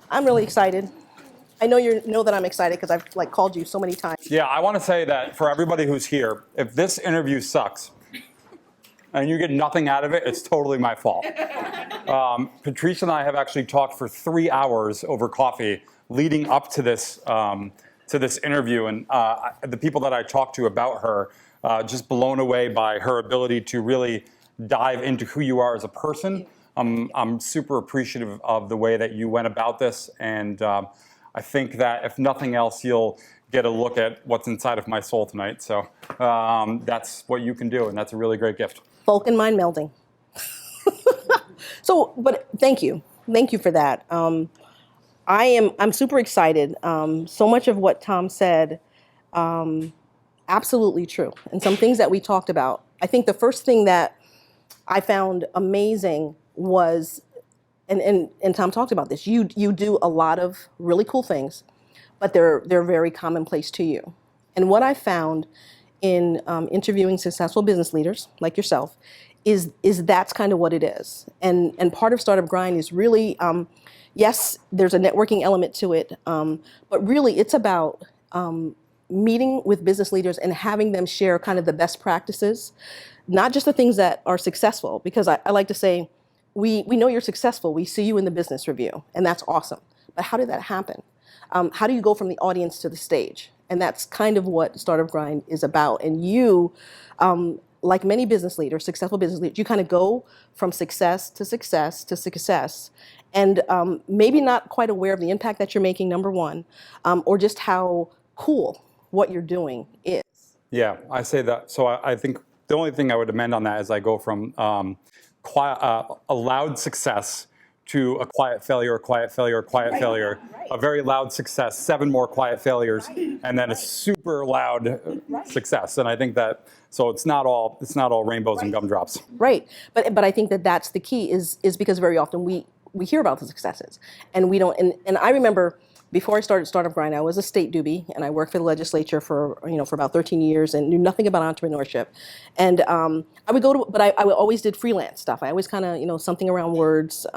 I'm really excited. I know you know that I'm excited because I've like called you so many times. Yeah, I want to say that for everybody who's here, if this interview sucks and you get nothing out of it, it's totally my fault. Patrice and I have actually talked for 3 hours over coffee leading up to this interview, and the people that I talked to about her, just blown away by her ability to really dive into who you are as a person. I'm super appreciative of the way that you went about this, and I think that if nothing else, you'll get a look at what's inside of my soul tonight. So that's what you can do, and that's a really great gift. Folk and mind melding. So, but thank you for that. I'm super excited. So much of what Tom said, absolutely true, and some things that we talked about. I think the first thing that I found amazing was, and Tom talked about this. You do a lot of really cool things, but they're very commonplace to you. And what I found in interviewing successful business leaders like yourself is that's kind of what it is. And part of Startup Grind is really, yes, there's a networking element to it, but really it's about meeting with business leaders and having them share kind of the best practices, not just the things that are successful, because I like to say, we know you're successful. We see you in the business review, and that's awesome. But how did that happen? How do you go from the audience to the stage? And that's kind of what Startup Grind is about. And you, like many business leaders, successful business leaders, you kind of go from success to success to success, and maybe not quite aware of the impact that you're making, number one, or just how cool what you're doing is. Yeah, I say that. So I think the only thing I would amend on that is I go from a loud success to a quiet failure, a quiet failure, a quiet failure, a very loud success, 7 more quiet failures, and then a super loud success. And I think that, so it's not all rainbows and gumdrops. Right, but I think that that's the key is because very often we hear about the successes, and we don't. And I remember before I started Startup Grind, I was a state doobie, and I worked for the legislature for about 13 years and knew nothing about entrepreneurship. And I would go to, but I always did freelance stuff. I always kind of something around words,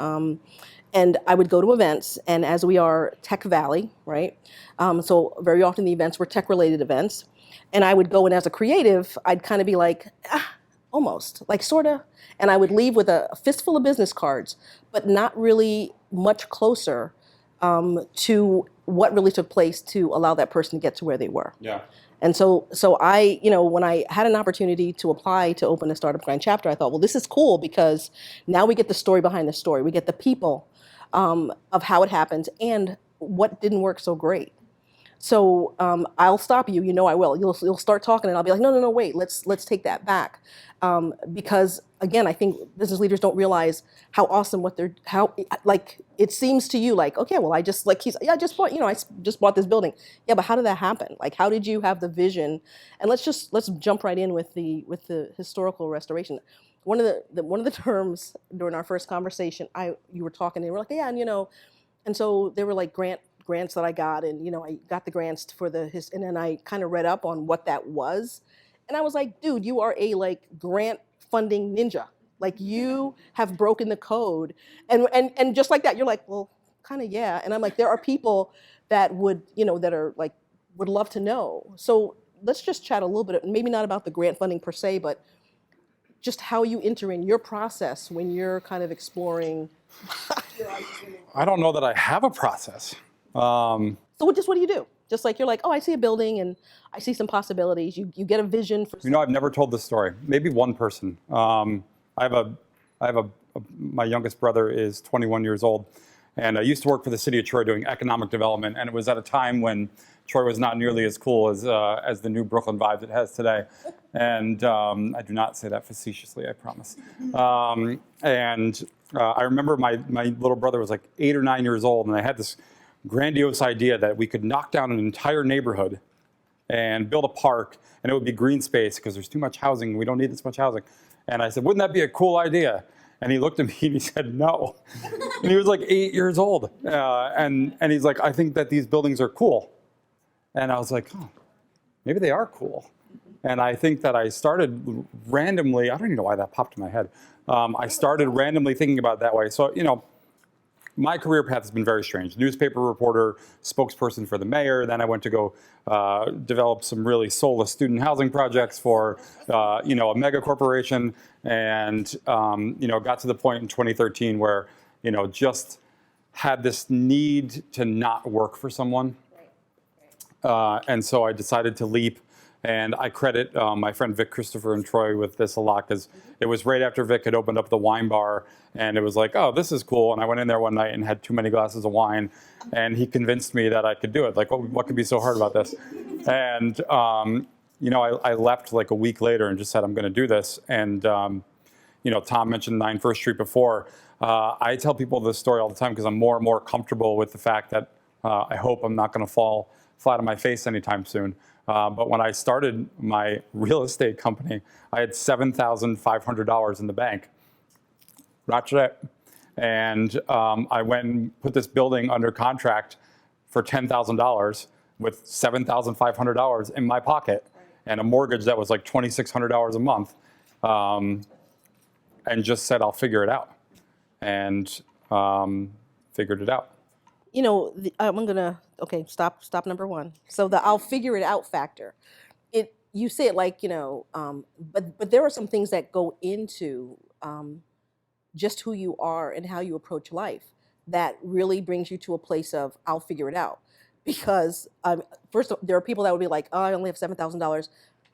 and I would go to events. And as we are Tech Valley, right? So very often the events were tech-related events, and I would go, and as a creative, I'd kind of be like, almost, like sorta, and I would leave with a fistful of business cards, but not really much closer to what really took place to allow that person to get to where they were. Yeah. And so I, when I had an opportunity to apply to open a Startup Grind chapter, I thought, well, this is cool because now we get the story behind the story. We get the people of how it happens and what didn't work so great. So I'll stop you. I will. You'll start talking, and I'll be like, no, wait. Let's take that back, because again, I think business leaders don't realize how awesome how it seems to you like, okay, well, I just bought I just bought this building. Yeah, but how did that happen? Like, how did you have the vision? And let's jump right in with the historical restoration. One of the terms during our first conversation, you were talking, and you were like, yeah, and so there were like grants that I got, and I got the grants for and then I kind of read up on what that was, and I was like, dude, you are a grant funding ninja. Like, you have broken the code, and just like that, you're like, well, kind of, yeah. And I'm like, there are people that would that are like would love to know. So let's just chat a little bit, maybe not about the grant funding per se, but just how you enter in your process when you're kind of exploring. I don't know that I have a process. So what do you do? Just like you're like, oh, I see a building and I see some possibilities. You get a vision for. I've never told this story. Maybe one person. My youngest brother is 21 years old, and I used to work for the city of Troy doing economic development, and it was at a time when Troy was not nearly as cool as the new Brooklyn vibe it has today. And I do not say that facetiously, I promise. I remember my little brother was like 8 or 9 years old, and I had this grandiose idea that we could knock down an entire neighborhood and build a park, and it would be green space because there's too much housing. We don't need this much housing. And I said, wouldn't that be a cool idea? And he looked at me and he said, no. And he was like 8 years old. And he's like, I think that these buildings are cool. And I was like, oh, maybe they are cool. And I think that I started randomly, I don't even know why that popped in my head. I started randomly thinking about it that way. So, my career path has been very strange. Newspaper reporter, spokesperson for the mayor. Then I went to go develop some really soulless student housing projects for, a mega corporation, and got to the point in 2013 where, just had this need to not work for someone. And so I decided to leap. And I credit my friend Vic Christopher and Troy with this a lot, because it was right after Vic had opened up the wine bar, and it was like, oh, this is cool. And I went in there one night and had too many glasses of wine, and he convinced me that I could do it. Like, what could be so hard about this? And, I left like a week later and just said, I'm going to do this. And, Tom mentioned 9 First Street before. I tell people this story all the time because I'm more and more comfortable with the fact that I hope I'm not going to fall flat on my face anytime soon. But when I started my real estate company, I had $7,500 in the bank. That's it. And I went and put this building under contract for $10,000 with $7,500 in my pocket and a mortgage that was like $2,600 a month, and just said, I'll figure it out. And figured it out. I'm gonna stop number one. So the I'll figure it out factor. You say it like but there are some things that go into just who you are and how you approach life that really brings you to a place of I'll figure it out. Because first, there are people that would be like, oh, I only have $7,000.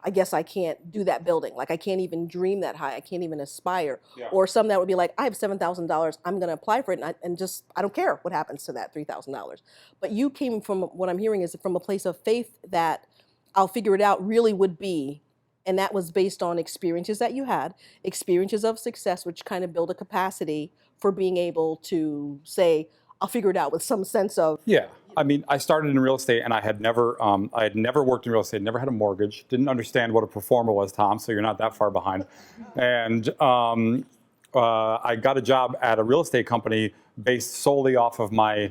I guess I can't do that building. Like, I can't even dream that high. I can't even aspire. Yeah. Or some that would be like, I have $7,000. I'm going to apply for it. And I don't care what happens to that $3,000. But you came from, what I'm hearing is from a place of faith that I'll figure it out really would be. And that was based on experiences that you had, experiences of success, which kind of build a capacity for being able to say, I'll figure it out with some sense of. Yeah. I mean, I started in real estate, and I had never worked in real estate, never had a mortgage, didn't understand what a performer was, Tom, so you're not that far behind. And I got a job at a real estate company based solely off of my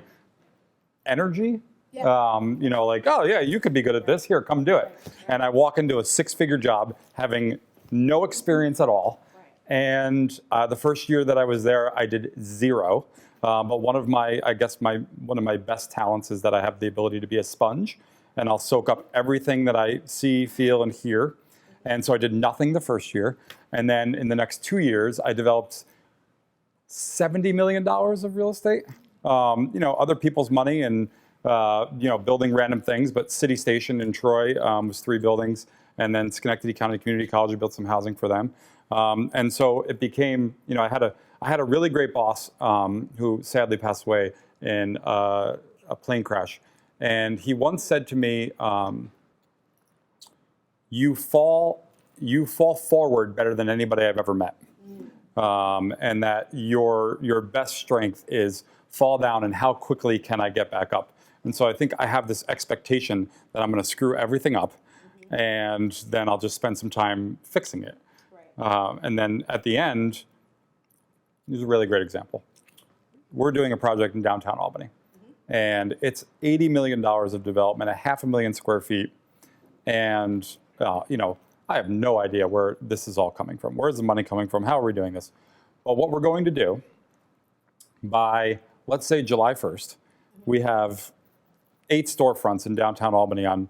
energy. Yeah. Like, oh yeah, you could be good at this, here, come do it. And I walk into a 6-figure job having no experience at all. And the first year that I was there, I did 0. But one of my best talents is that I have the ability to be a sponge, and I'll soak up everything that I see, feel, and hear. And so I did nothing the first year. And then in the next 2 years, I developed $70 million of real estate, other people's money and, building random things. But City Station in Troy was 3 buildings. And then Schenectady County Community College, I built some housing for them. And so it became, I had a really great boss who sadly passed away in a plane crash. And he once said to me, you fall forward better than anybody I've ever met. And that your best strength is fall down and how quickly can I get back up. And so I think I have this expectation that I'm going to screw everything up, and then I'll just spend some time fixing it. Right. And then at the end, this is a really great example. We're doing a project in downtown Albany, and it's $80 million of development, 500,000 square feet. And, I have no idea where this is all coming from. Where's the money coming from? How are we doing this? Well, what we're going to do by, let's say, July 1st, we have 8 storefronts in downtown Albany on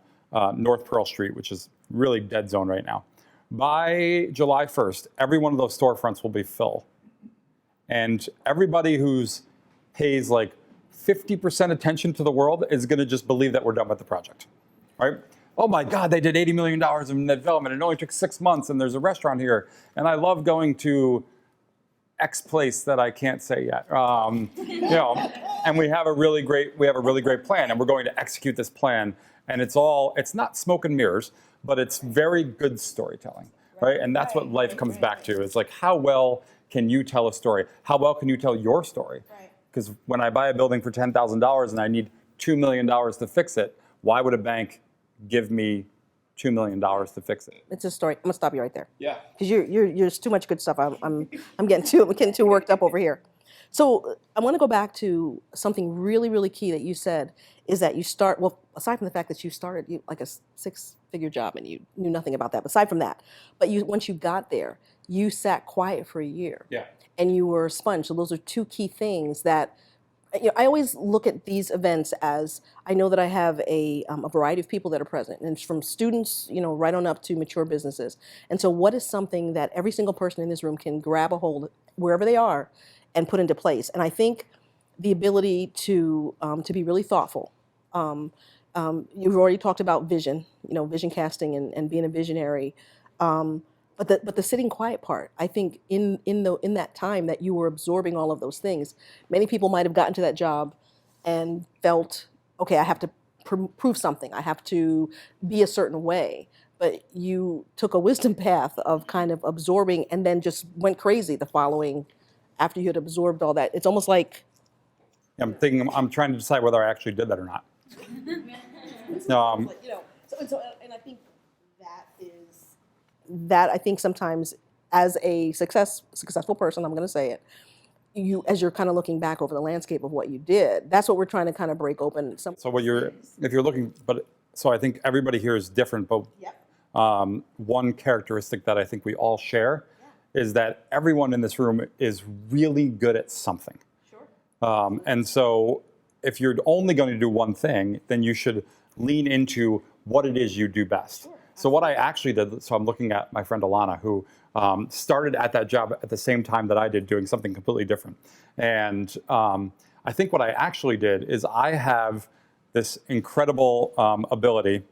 North Pearl Street, which is really dead zone right now. By July 1st, every one of those storefronts will be full. And everybody who's pays like 50% attention to the world is going to just believe that we're done with the project, right? Oh my God, they did $80 million in development. It only took 6 months, and there's a restaurant here. And I love going to X place that I can't say yet. And we have a really great plan, and we're going to execute this plan. And it's not smoke and mirrors, but it's very good storytelling, right? And that's what life comes back to. It's like, how well can you tell a story? How well can you tell your story? Because when I buy a building for $10,000 and I need $2 million to fix it, why would a bank give me $2 million to fix it? It's a story. I'm gonna stop you right there. Yeah. Because there's too much good stuff. I'm getting too worked up over here. So I want to go back to something really, really key that you said is that you start, well, aside from the fact that you started like a 6-figure job and you knew nothing about that, but aside from that, but once you got there, you sat quiet for a year. Yeah. And you were a sponge. So those are 2 key things that I always look at these events as I know that I have a variety of people that are present, and it's from students, right on up to mature businesses. And so, what is something that every single person in this room can grab a hold wherever they are and put into place? And I think the ability to be really thoughtful. You've already talked about vision, vision casting and being a visionary. But the sitting quiet part, I think in that time that you were absorbing all of those things, many people might have gotten to that job and felt, okay, I have to prove something. I have to be a certain way. But you took a wisdom path of kind of absorbing and then just went crazy the following after you had absorbed all that. It's almost like I'm trying to decide whether I actually did that or not. And I think that I think sometimes as a successful person, I'm going to say it, as you're kind of looking back over the landscape of what you did, that's what we're trying to kind of break open. So if you're looking, so I think everybody here is different, but one characteristic that I think we all share is that everyone in this room is really good at something. Sure. And so if you're only going to do one thing, then you should lean into what it is you do best. Sure. So what I actually did, so I'm looking at my friend Alana, who started at that job at the same time that I did, doing something completely different. And I think what I actually did is I have this incredible ability,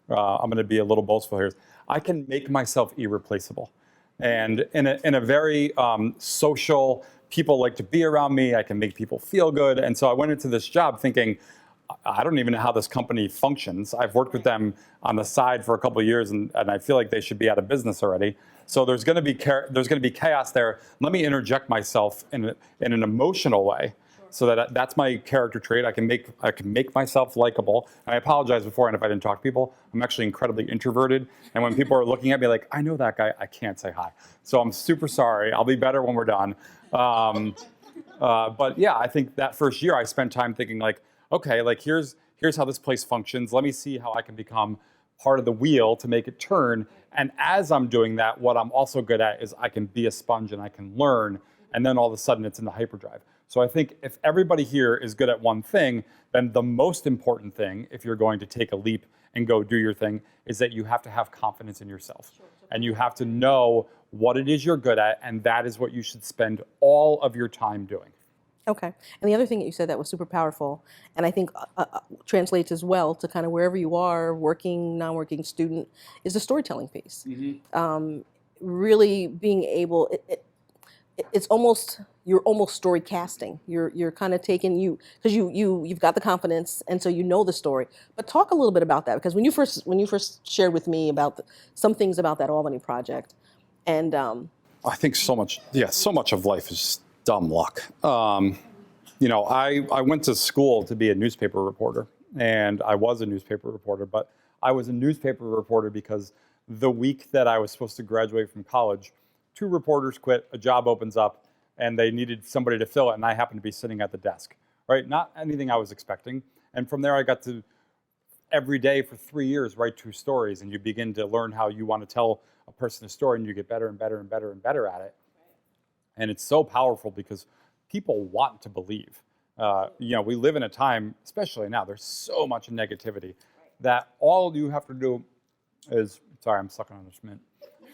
I'm going to be a little boastful here, I can make myself irreplaceable. And in a very social, people like to be around me, I can make people feel good. And so I went into this job thinking, I don't even know how this company functions. I've worked with them on the side for a couple of years, and I feel like they should be out of business already. So there's going to be chaos there. Let me interject myself in an emotional way, so that's my character trait. I can make myself likable. And I apologize beforehand if I didn't talk to people. I'm actually incredibly introverted, and when people are looking at me like, I know that guy, I can't say hi. So I'm super sorry. I'll be better when we're done. But yeah, I think that first year I spent time thinking like, okay, like here's how this place functions. Let me see how I can become part of the wheel to make it turn. And as I'm doing that, what I'm also good at is I can be a sponge and I can learn. And then all of a sudden it's in the hyperdrive. So I think if everybody here is good at one thing, then the most important thing, if you're going to take a leap and go do your thing, is that you have to have confidence in yourself. Sure. And you have to know what it is you're good at, and that is what you should spend all of your time doing. Okay. And the other thing that you said that was super powerful, and I think translates as well to kind of wherever you are, working, non-working, student, is the storytelling piece. Mm-hmm. Really being able, it's almost, you're almost story casting. You're kind of taking because you've got the confidence, and so you know the story. But talk a little bit about that, because when you first shared with me about some things about that Albany project, and I think so much of life is dumb luck. I went to school to be a newspaper reporter, and I was a newspaper reporter, but I was a newspaper reporter because the week that I was supposed to graduate from college, 2 reporters quit, a job opens up, and they needed somebody to fill it, and I happened to be sitting at the desk, right? Not anything I was expecting. And from there, I got to, every day for 3 years, write 2 stories, and you begin to learn how you want to tell a person a story, and you get better and better and better and better at it. And it's so powerful because people want to believe. We live in a time, especially now, there's so much negativity that all you have to do is, sorry, I'm sucking on this mint.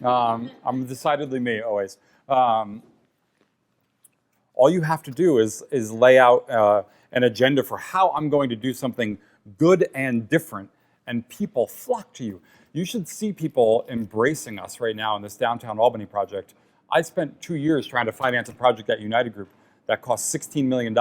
I'm decidedly me always. All you have to do is lay out an agenda for how I'm going to do something good and different, and people flock to you. You should see people embracing us right now in this downtown Albany project. I spent 2 years trying to finance a project at United Group that cost $16 million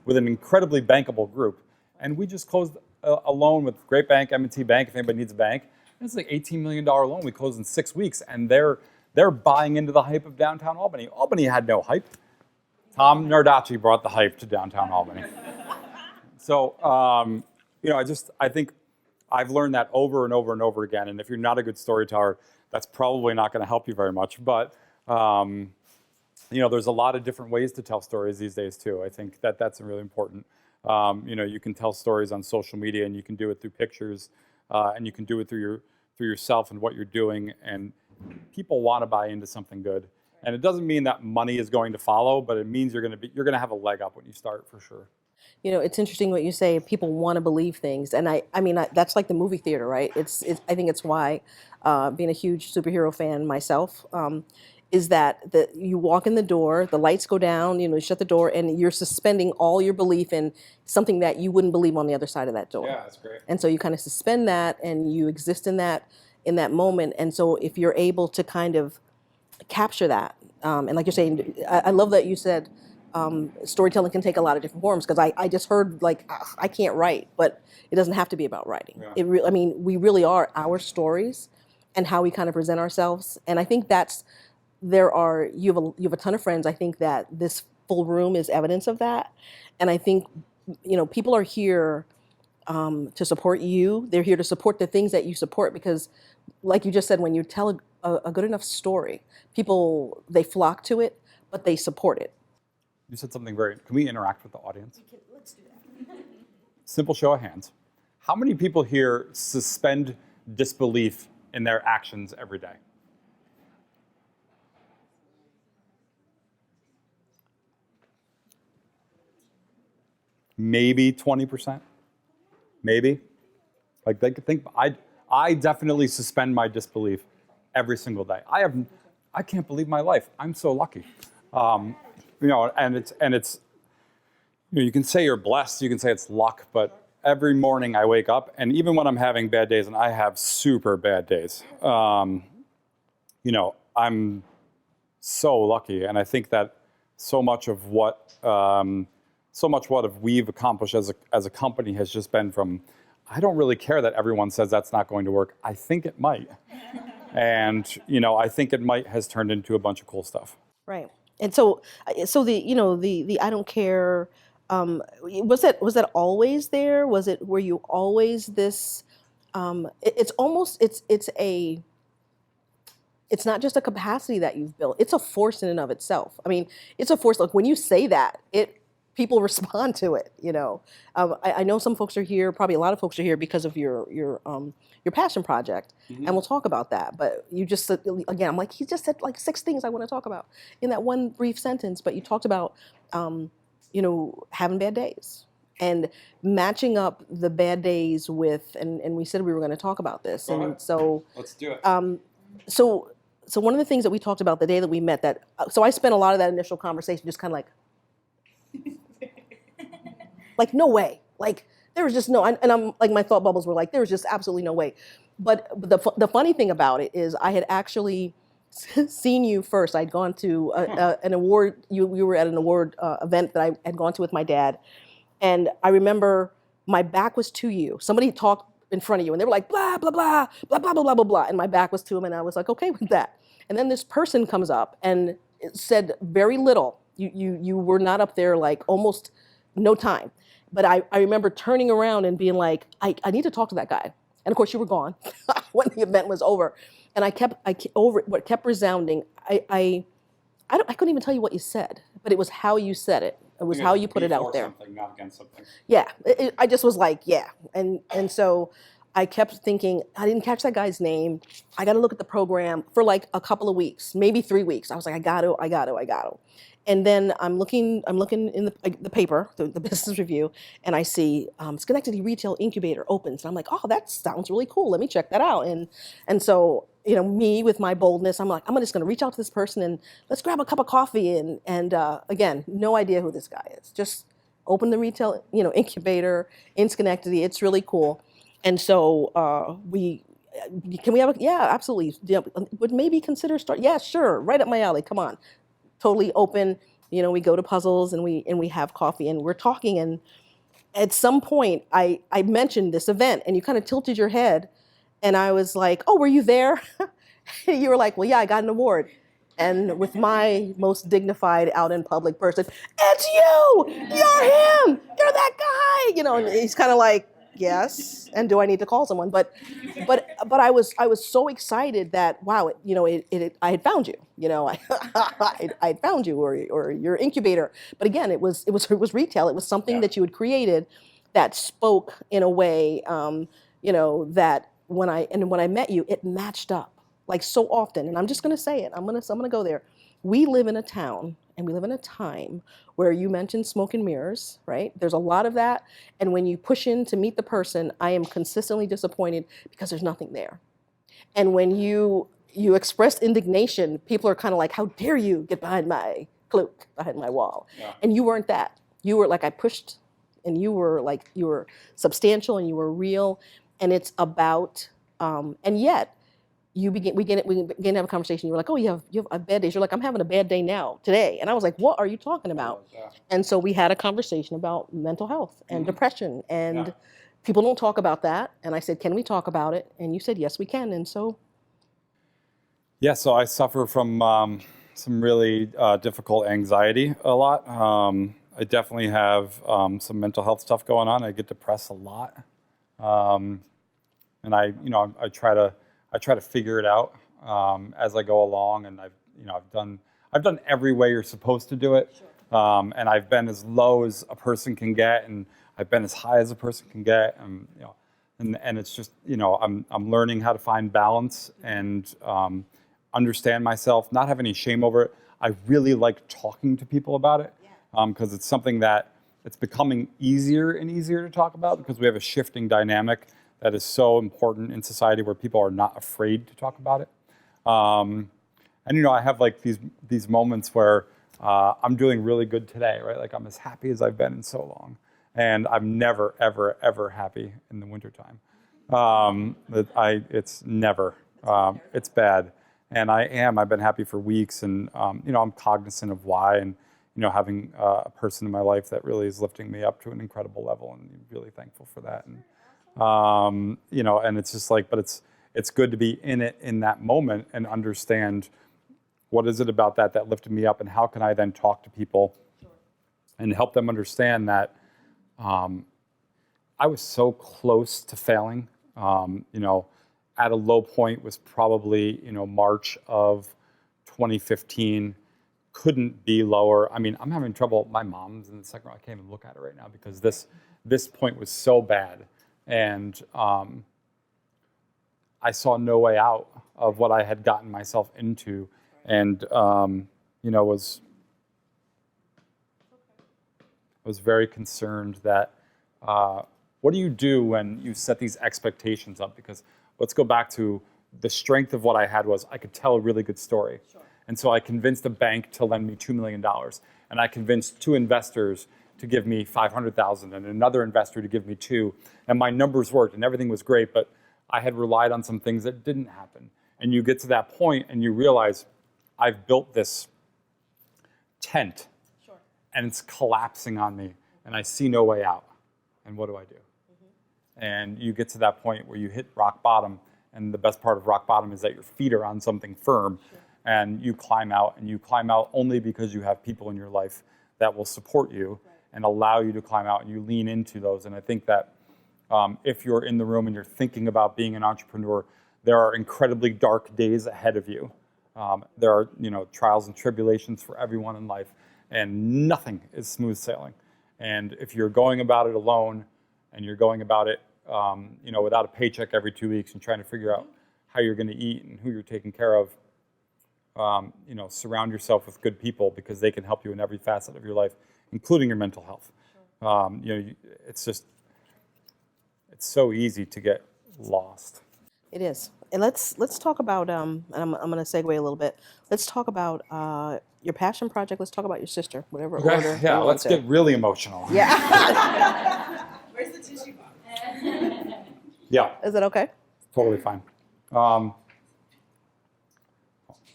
with an incredibly bankable group. And we just closed a loan with Great Bank, M&T Bank, if anybody needs a bank. It's like $18 million loan we closed in 6 weeks, and they're buying into the hype of downtown Albany. Albany had no hype. Tom Nardacci brought the hype to downtown Albany. So, I think I've learned that over and over and over again. And if you're not a good storyteller, that's probably not going to help you very much. But there's a lot of different ways to tell stories these days too. I think that's really important. You can tell stories on social media, and you can do it through pictures, and you can do it through yourself and what you're doing. And people want to buy into something good. And it doesn't mean that money is going to follow, but it means you're going to have a leg up when you start, for sure. It's interesting what you say. People want to believe things, and I mean, that's like the movie theater, right? I think it's why, being a huge superhero fan myself, is that you walk in the door, the lights go down, you shut the door, and you're suspending all your belief in something that you wouldn't believe on the other side of that door. Yeah, that's great. And so you kind of suspend that, and you exist in that moment. And so if you're able to kind of capture that, and like you're saying, I love that you said storytelling can take a lot of different forms, because I just heard like, "Ugh, I can't write," but it doesn't have to be about writing. Yeah. I mean, we really are our stories and how we kind of present ourselves. And I think you have a ton of friends. I think that this full room is evidence of that. And I think, people are here to support you. They're here to support the things that you support, because like you just said, when you tell a good enough story, people, they flock to it, but they support it. You said something very, can we interact with the audience? Let's do that. Simple show of hands. How many people here suspend disbelief in their actions every day? Maybe 20%? Maybe? Like, they could think, I definitely suspend my disbelief every single day. I can't believe my life. I'm so lucky. And it's you can say you're blessed, you can say it's luck, but every morning I wake up, and even when I'm having bad days, and I have super bad days, I'm so lucky. And I think that so much what we've accomplished as a company has just been from, I don't really care that everyone says that's not going to work. I think it might. And, I think it might has turned into a bunch of cool stuff. Right. And so the I don't care. Was that always there? Were you always this? It's not just a capacity that you've built. It's a force in and of itself. I mean, it's a force. Like when you say that, people respond to it. I know some folks are here. Probably a lot of folks are here because of your passion project, and we'll talk about that. But you just said, again, I'm like, he just said like 6 things I want to talk about in that one brief sentence. But you talked about having bad days and matching up the bad days with, and we said we were going to talk about this. Go and ahead. so Let's do it. So one of the things that we talked about the day that we met, so I spent a lot of that initial conversation just kind of like no way, like there was just no, and I'm like, my thought bubbles were like, there was just absolutely no way. But the funny thing about it is I had actually seen you first. I'd gone to an award, you were at an award event that I had gone to with my dad. And I remember my back was to you. Somebody talked in front of you and they were like, blah, blah, blah, blah, blah, blah, blah, blah, blah. And my back was to him and I was like, okay with that. And then this person comes up and said very little. You were not up there, like almost no time. But I remember turning around and being like, I need to talk to that guy. And of course you were gone when the event was over. And what kept resounding, I couldn't even tell you what you said, but it was how you said it. It was how you put it out there. Something, not against something. Yeah, I just was like, yeah. And so I kept thinking, I didn't catch that guy's name. I got to look at the program for like a couple of weeks, maybe 3 weeks. I was like, I got to. And then I'm looking in the paper, the business review, and I see Schenectady Retail Incubator opens. And I'm like, oh, that sounds really cool. Let me check that out. And so, me with my boldness, I'm like, I'm just going to reach out to this person and let's grab a cup of coffee. And again, no idea who this guy is. Just open the retail, incubator in Schenectady. It's really cool. And so can we have yeah, absolutely. Yeah, would maybe consider start. Yeah, sure. Right up my alley. Come on. Totally open. We go to puzzles and we have coffee and we're talking. And at some point I mentioned this event and you kind of tilted your head and I was like, oh, were you there? You were like, well, yeah, I got an award. And with my most dignified out in public person, it's you, you're him, you're that guy. And he's kind of like, yes. And do I need to call someone? But I was so excited that, wow, I had found you. I had found you, or your incubator. But again, it was retail. It was something that you had created that spoke in a way, that when I met you, it matched up like so often. And I'm just going to say it. I'm going to go there. We live in a town, and we live in a time where you mentioned smoke and mirrors, right? There's a lot of that. And when you push in to meet the person, I am consistently disappointed because there's nothing there. And when you expressed indignation, people are kind of like, how dare you get behind my cloak, behind my wall? Yeah. And you weren't that. You were like, I pushed, and you were substantial and you were real. And it's about, and yet, we begin to have a conversation. You were like, oh, you have bad days. You're like, I'm having a bad day now, today. And I was like, what are you talking about? Yeah. And so we had a conversation about mental health and depression. And people don't talk about that. And I said, can we talk about it? And you said, yes, we can. And so. Yeah, so I suffer from some really difficult anxiety a lot. I definitely have some mental health stuff going on. I get depressed a lot. And I try to figure it out as I go along, and I've done every way you're supposed to do it, and I've been as low as a person can get, and I've been as high as a person can get, and it's just I'm learning how to find balance and understand myself, not have any shame over it. I really like talking to people about it because it's something that it's becoming easier and easier to talk about because we have a shifting dynamic that is so important in society where people are not afraid to talk about it. And I have like these moments where I'm doing really good today, right? Like I'm as happy as I've been in so long. And I'm never, ever, ever happy in the wintertime. It's never, it's bad. And I've been happy for weeks, and I'm cognizant of why, and having a person in my life that really is lifting me up to an incredible level, and really thankful for that. And and it's just like, but it's good to be in it in that moment and understand what is it about that lifted me up, and how can I then talk to people and help them understand that I was so close to failing. At a low point was probably March of 2015. Couldn't be lower. I mean, I'm having trouble. My mom's in the second row. I can't even look at her right now because this point was so bad. And I saw no way out of what I had gotten myself into, and was very concerned that what do you do when you set these expectations up? Because let's go back to the strength of what I had was I could tell a really good story. Sure. And so I convinced a bank to lend me $2 million, and I convinced 2 investors to give me $500,000 and another investor to give me 2. And my numbers worked and everything was great, but I had relied on some things that didn't happen. And you get to that point and you realize I've built this tent and it's collapsing on me and I see no way out. And what do I do? And you get to that point where you hit rock bottom, and the best part of rock bottom is that your feet are on something firm, and you climb out, and you climb out only because you have people in your life that will support you and allow you to climb out, and you lean into those. And I think that if you're in the room and you're thinking about being an entrepreneur, there are incredibly dark days ahead of you. There are trials and tribulations for everyone in life, and nothing is smooth sailing. And if you're going about it alone, and you're going about it, without a paycheck every 2 weeks and trying to figure out how you're going to eat and who you're taking care of, surround yourself with good people because they can help you in every facet of your life, including your mental health. It's so easy to get lost. It is. And let's talk about, and I'm going to segue a little bit. Let's talk about your passion project. Let's talk about your sister, whatever order. Yeah, let's get really emotional. Yeah. Where's the tissue box? Yeah. Is that okay? Totally fine.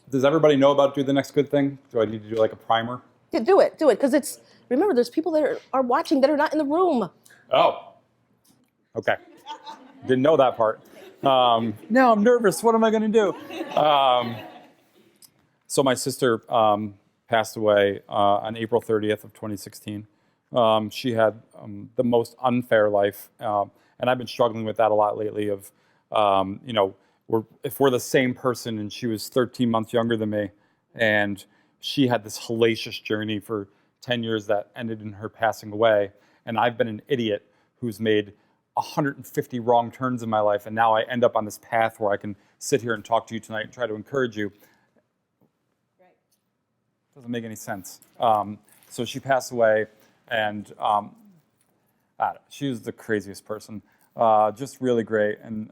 Does everybody know about Do the Next Good Thing? Do I need to do like a primer? Yeah, do it. Because remember, there's people that are watching that are not in the room. Oh. Okay. Didn't know that part. Now I'm nervous. What am I going to do? So my sister passed away on April 30th of 2016. She had the most unfair life, and I've been struggling with that a lot lately. If we're the same person, and she was 13 months younger than me, and she had this hellacious journey for 10 years that ended in her passing away, and I've been an idiot who's made 150 wrong turns in my life, and now I end up on this path where I can sit here and talk to you tonight and try to encourage you. Doesn't make any sense. So she passed away, and she was the craziest person. Just really great. And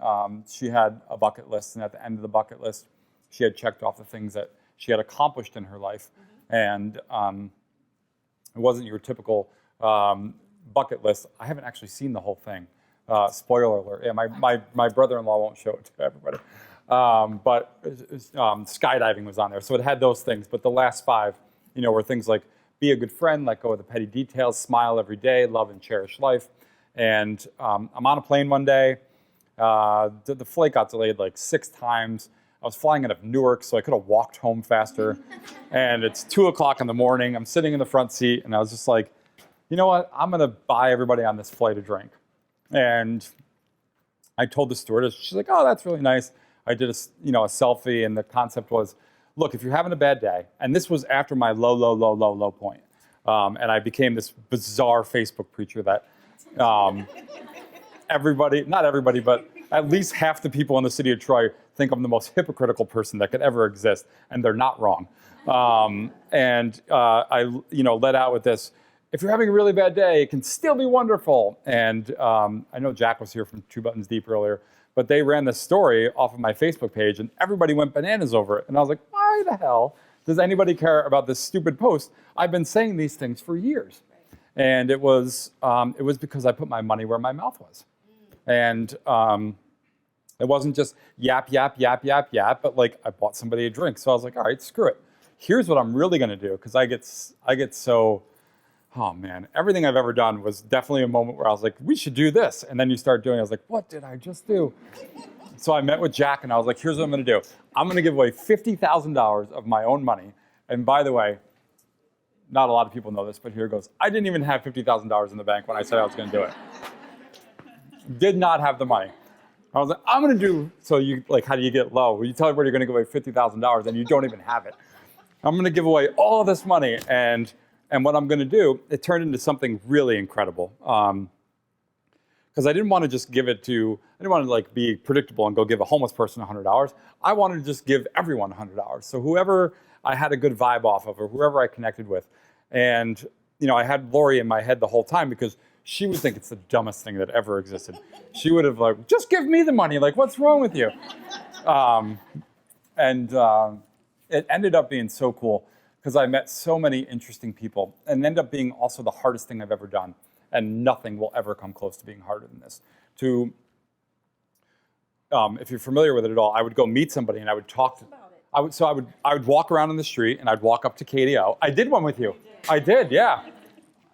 she had a bucket list, and at the end of the bucket list, she had checked off the things that she had accomplished in her life. And it wasn't your typical bucket list. I haven't actually seen the whole thing. Spoiler alert. Yeah, my brother-in-law won't show it to everybody. But skydiving was on there. So it had those things. But the last 5, were things like be a good friend, let go of the petty details, smile every day, love and cherish life. And I'm on a plane one day. The flight got delayed like 6 times. I was flying out of Newark, so I could have walked home faster. And it's 2 o'clock in the morning. I'm sitting in the front seat, and I was just like, you know what? I'm going to buy everybody on this flight a drink. And I told the stewardess, she's like, oh, that's really nice. I did a selfie, and the concept was, look, if you're having a bad day, and this was after my low point, and I became this bizarre Facebook preacher that everybody, not everybody, but at least half the people in the city of Troy think I'm the most hypocritical person that could ever exist, and they're not wrong. I let out with this, if you're having a really bad day, it can still be wonderful. And I know Jack was here from 2 Buttons Deep earlier, but they ran this story off of my Facebook page, and everybody went bananas over it. And I was like, why the hell does anybody care about this stupid post? I've been saying these things for years. And it was because I put my money where my mouth was. And it wasn't just yap, but like I bought somebody a drink. So I was like, all right, screw it. Here's what I'm really gonna do, because I get so, oh man, everything I've ever done was definitely a moment where I was like, we should do this. And then you start doing it, I was like, what did I just do? So I met with Jack, and I was like, here's what I'm gonna do. I'm gonna give away $50,000 of my own money. And by the way, not a lot of people know this, but here it goes. I didn't even have $50,000 in the bank when I said I was gonna do it. Did not have the money. I was like, I'm gonna do, so you, like, how do you get low? Well, you tell everybody you're gonna give away $50,000 and you don't even have it. I'm gonna give away all this money, and what I'm gonna do, it turned into something really incredible. Because I didn't want to just give it to, I didn't want to like be predictable and go give a homeless person $100. I wanted to just give everyone $100. So whoever I had a good vibe off of, or whoever I connected with. And, I had Lori in my head the whole time, because she would think it's the dumbest thing that ever existed. She would have like, just give me the money. Like, what's wrong with you? It ended up being so cool, because I met so many interesting people, and ended up being also the hardest thing I've ever done. And nothing will ever come close to being harder than this. If you're familiar with it at all, I would go meet somebody and I would talk to them. I would walk around in the street, and I'd walk up to KDO. I did one with you. I did, yeah.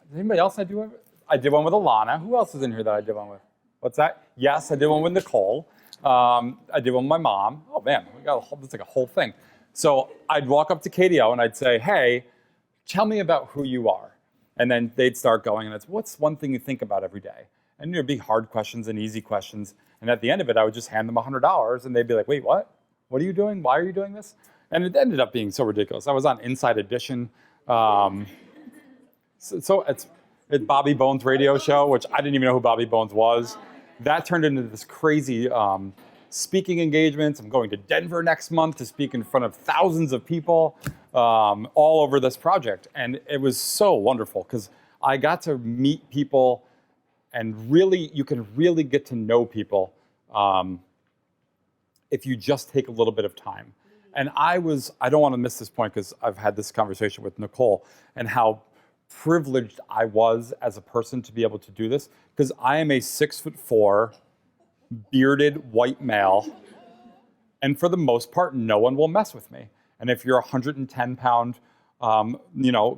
Did anybody else I do one with? I did one with Alana. Who else is in here that I did one with? What's that? Yes, I did one with Nicole. I did one with my mom. Oh man, it's like a whole thing. So I'd walk up to KDO and I'd say, hey, tell me about who you are. And then they'd start going, and it's, what's one thing you think about every day? And there'd be hard questions and easy questions. And at the end of it, I would just hand them $100, and they'd be like, wait, what? What are you doing? Why are you doing this? And it ended up being so ridiculous. I was on Inside Edition. So it's Bobby Bones' radio show, which I didn't even know who Bobby Bones was. That turned into this crazy speaking engagements. I'm going to Denver next month to speak in front of thousands of people all over this project. And it was so wonderful, because I got to meet people, and really, you can really get to know people if you just take a little bit of time. And I don't want to miss this point, because I've had this conversation with Nicole, and how privileged I was as a person to be able to do this, because I am a 6'4", bearded white male, and for the most part, no one will mess with me. And if you're a 110-pound,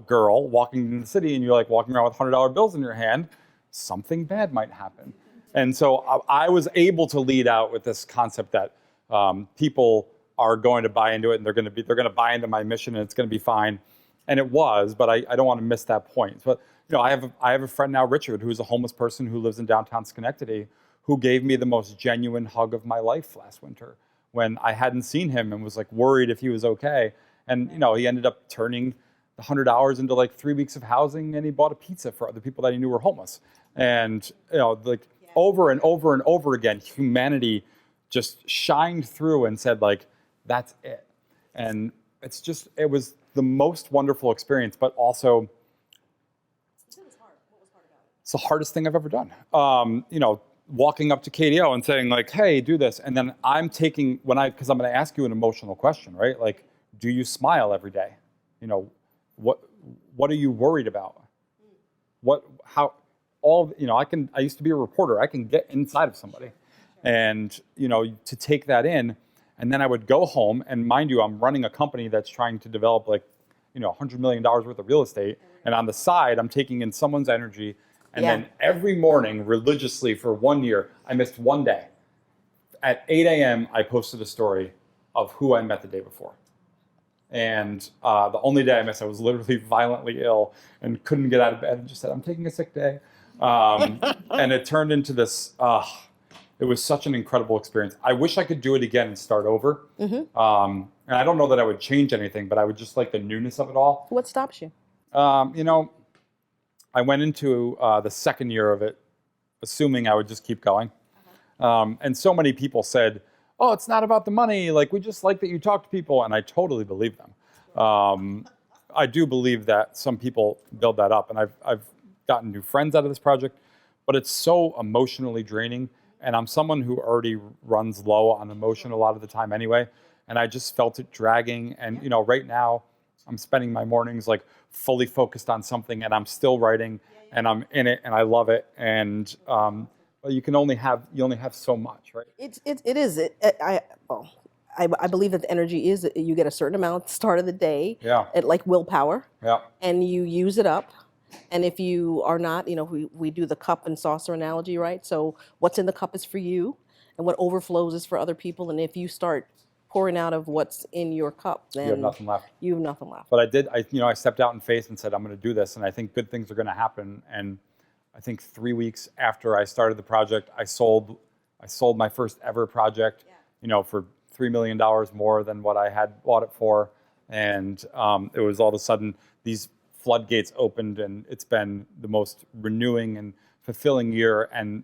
girl walking in the city, and you're like walking around with $100 bills in your hand, something bad might happen. And so I was able to lead out with this concept that people are going to buy into it, and they're going to buy into my mission, and it's going to be fine. And it was, but I don't want to miss that point. But I have a friend now, Richard, who's a homeless person who lives in downtown Schenectady, who gave me the most genuine hug of my life last winter, when I hadn't seen him and was like worried if he was okay. And he ended up turning the $100 into like 3 weeks of housing, and he bought a pizza for other people that he knew were homeless. And over and over and over again, humanity just shined through and said, like, that's it. And it was the most wonderful experience, but also it's the hardest thing I've ever done. Walking up to KDO and saying like, hey, do this. And then I'm taking, because I'm going to ask you an emotional question, right? Like, do you smile every day? What are you worried about? I used to be a reporter. I can get inside of somebody and, to take that in. And then I would go home and mind you, I'm running a company that's trying to develop $100 million worth of real estate. And on the side, I'm taking in someone's energy. And then every morning, religiously for 1 year, I missed one day. At 8 a.m., I posted a story of who I met the day before. And the only day I missed, I was literally violently ill and couldn't get out of bed and just said, I'm taking a sick day. And it turned into this, it was such an incredible experience. I wish I could do it again and start over. And I don't know that I would change anything, but I would just like the newness of it all. What stops you? I went into the second year of it, assuming I would just keep going. And so many people said, oh, it's not about the money. Like, we just like that you talk to people. And I totally believe them. I do believe that some people build that up. And I've gotten new friends out of this project, but it's so emotionally draining. And I'm someone who already runs low on emotion a lot of the time anyway. And I just felt it dragging. And, right now I'm spending my mornings like fully focused on something and I'm still writing and I'm in it and I love it. And, but you only have so much, right? It is. I believe that the energy is, you get a certain amount at the start of the day, like willpower, and you use it up. And if you are not, we do the cup and saucer analogy, right? So what's in the cup is for you and what overflows is for other people. And if you start pouring out of what's in your cup, then you have nothing left. You have nothing left. But I stepped out in faith and said, I'm going to do this. And I think good things are going to happen. And I think 3 weeks after I started the project, I sold my first ever project, for $3 million more than what I had bought it for. And it was all of a sudden these floodgates opened, and it's been the most renewing and fulfilling year. And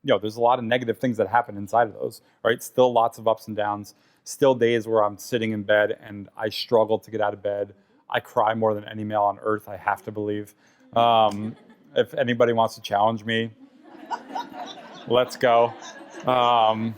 there's a lot of negative things that happen inside of those, right? Still lots of ups and downs. Still days where I'm sitting in bed and I struggle to get out of bed. I cry more than any male on earth, I have to believe. If anybody wants to challenge me, let's go. But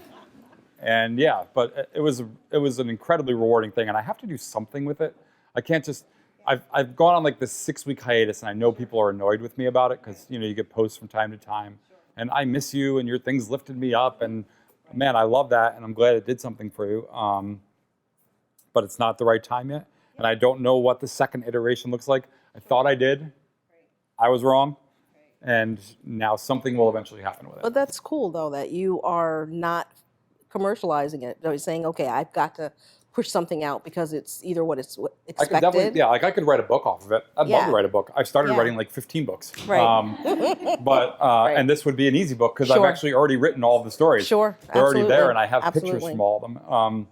it was an incredibly rewarding thing, and I have to do something with it. I can't just. I've gone on like this 6-week hiatus, and I know people are annoyed with me about it because you get posts from time to time, and I miss you, and your things lifted me up, and man, I love that, and I'm glad it did something for you. But it's not the right time yet, and I don't know what the second iteration looks like. I thought I did. I was wrong. And now something will eventually happen with it. But that's cool, though, that you are not commercializing it. You're saying, okay, I've got to push something out because it's either what it's expected. I could definitely, I could write a book off of it. I'd love to write a book. I've started writing like 15 books. Right. But and this would be an easy book because I've actually already written all of the stories. Sure. They're already there, and I have pictures from all of them.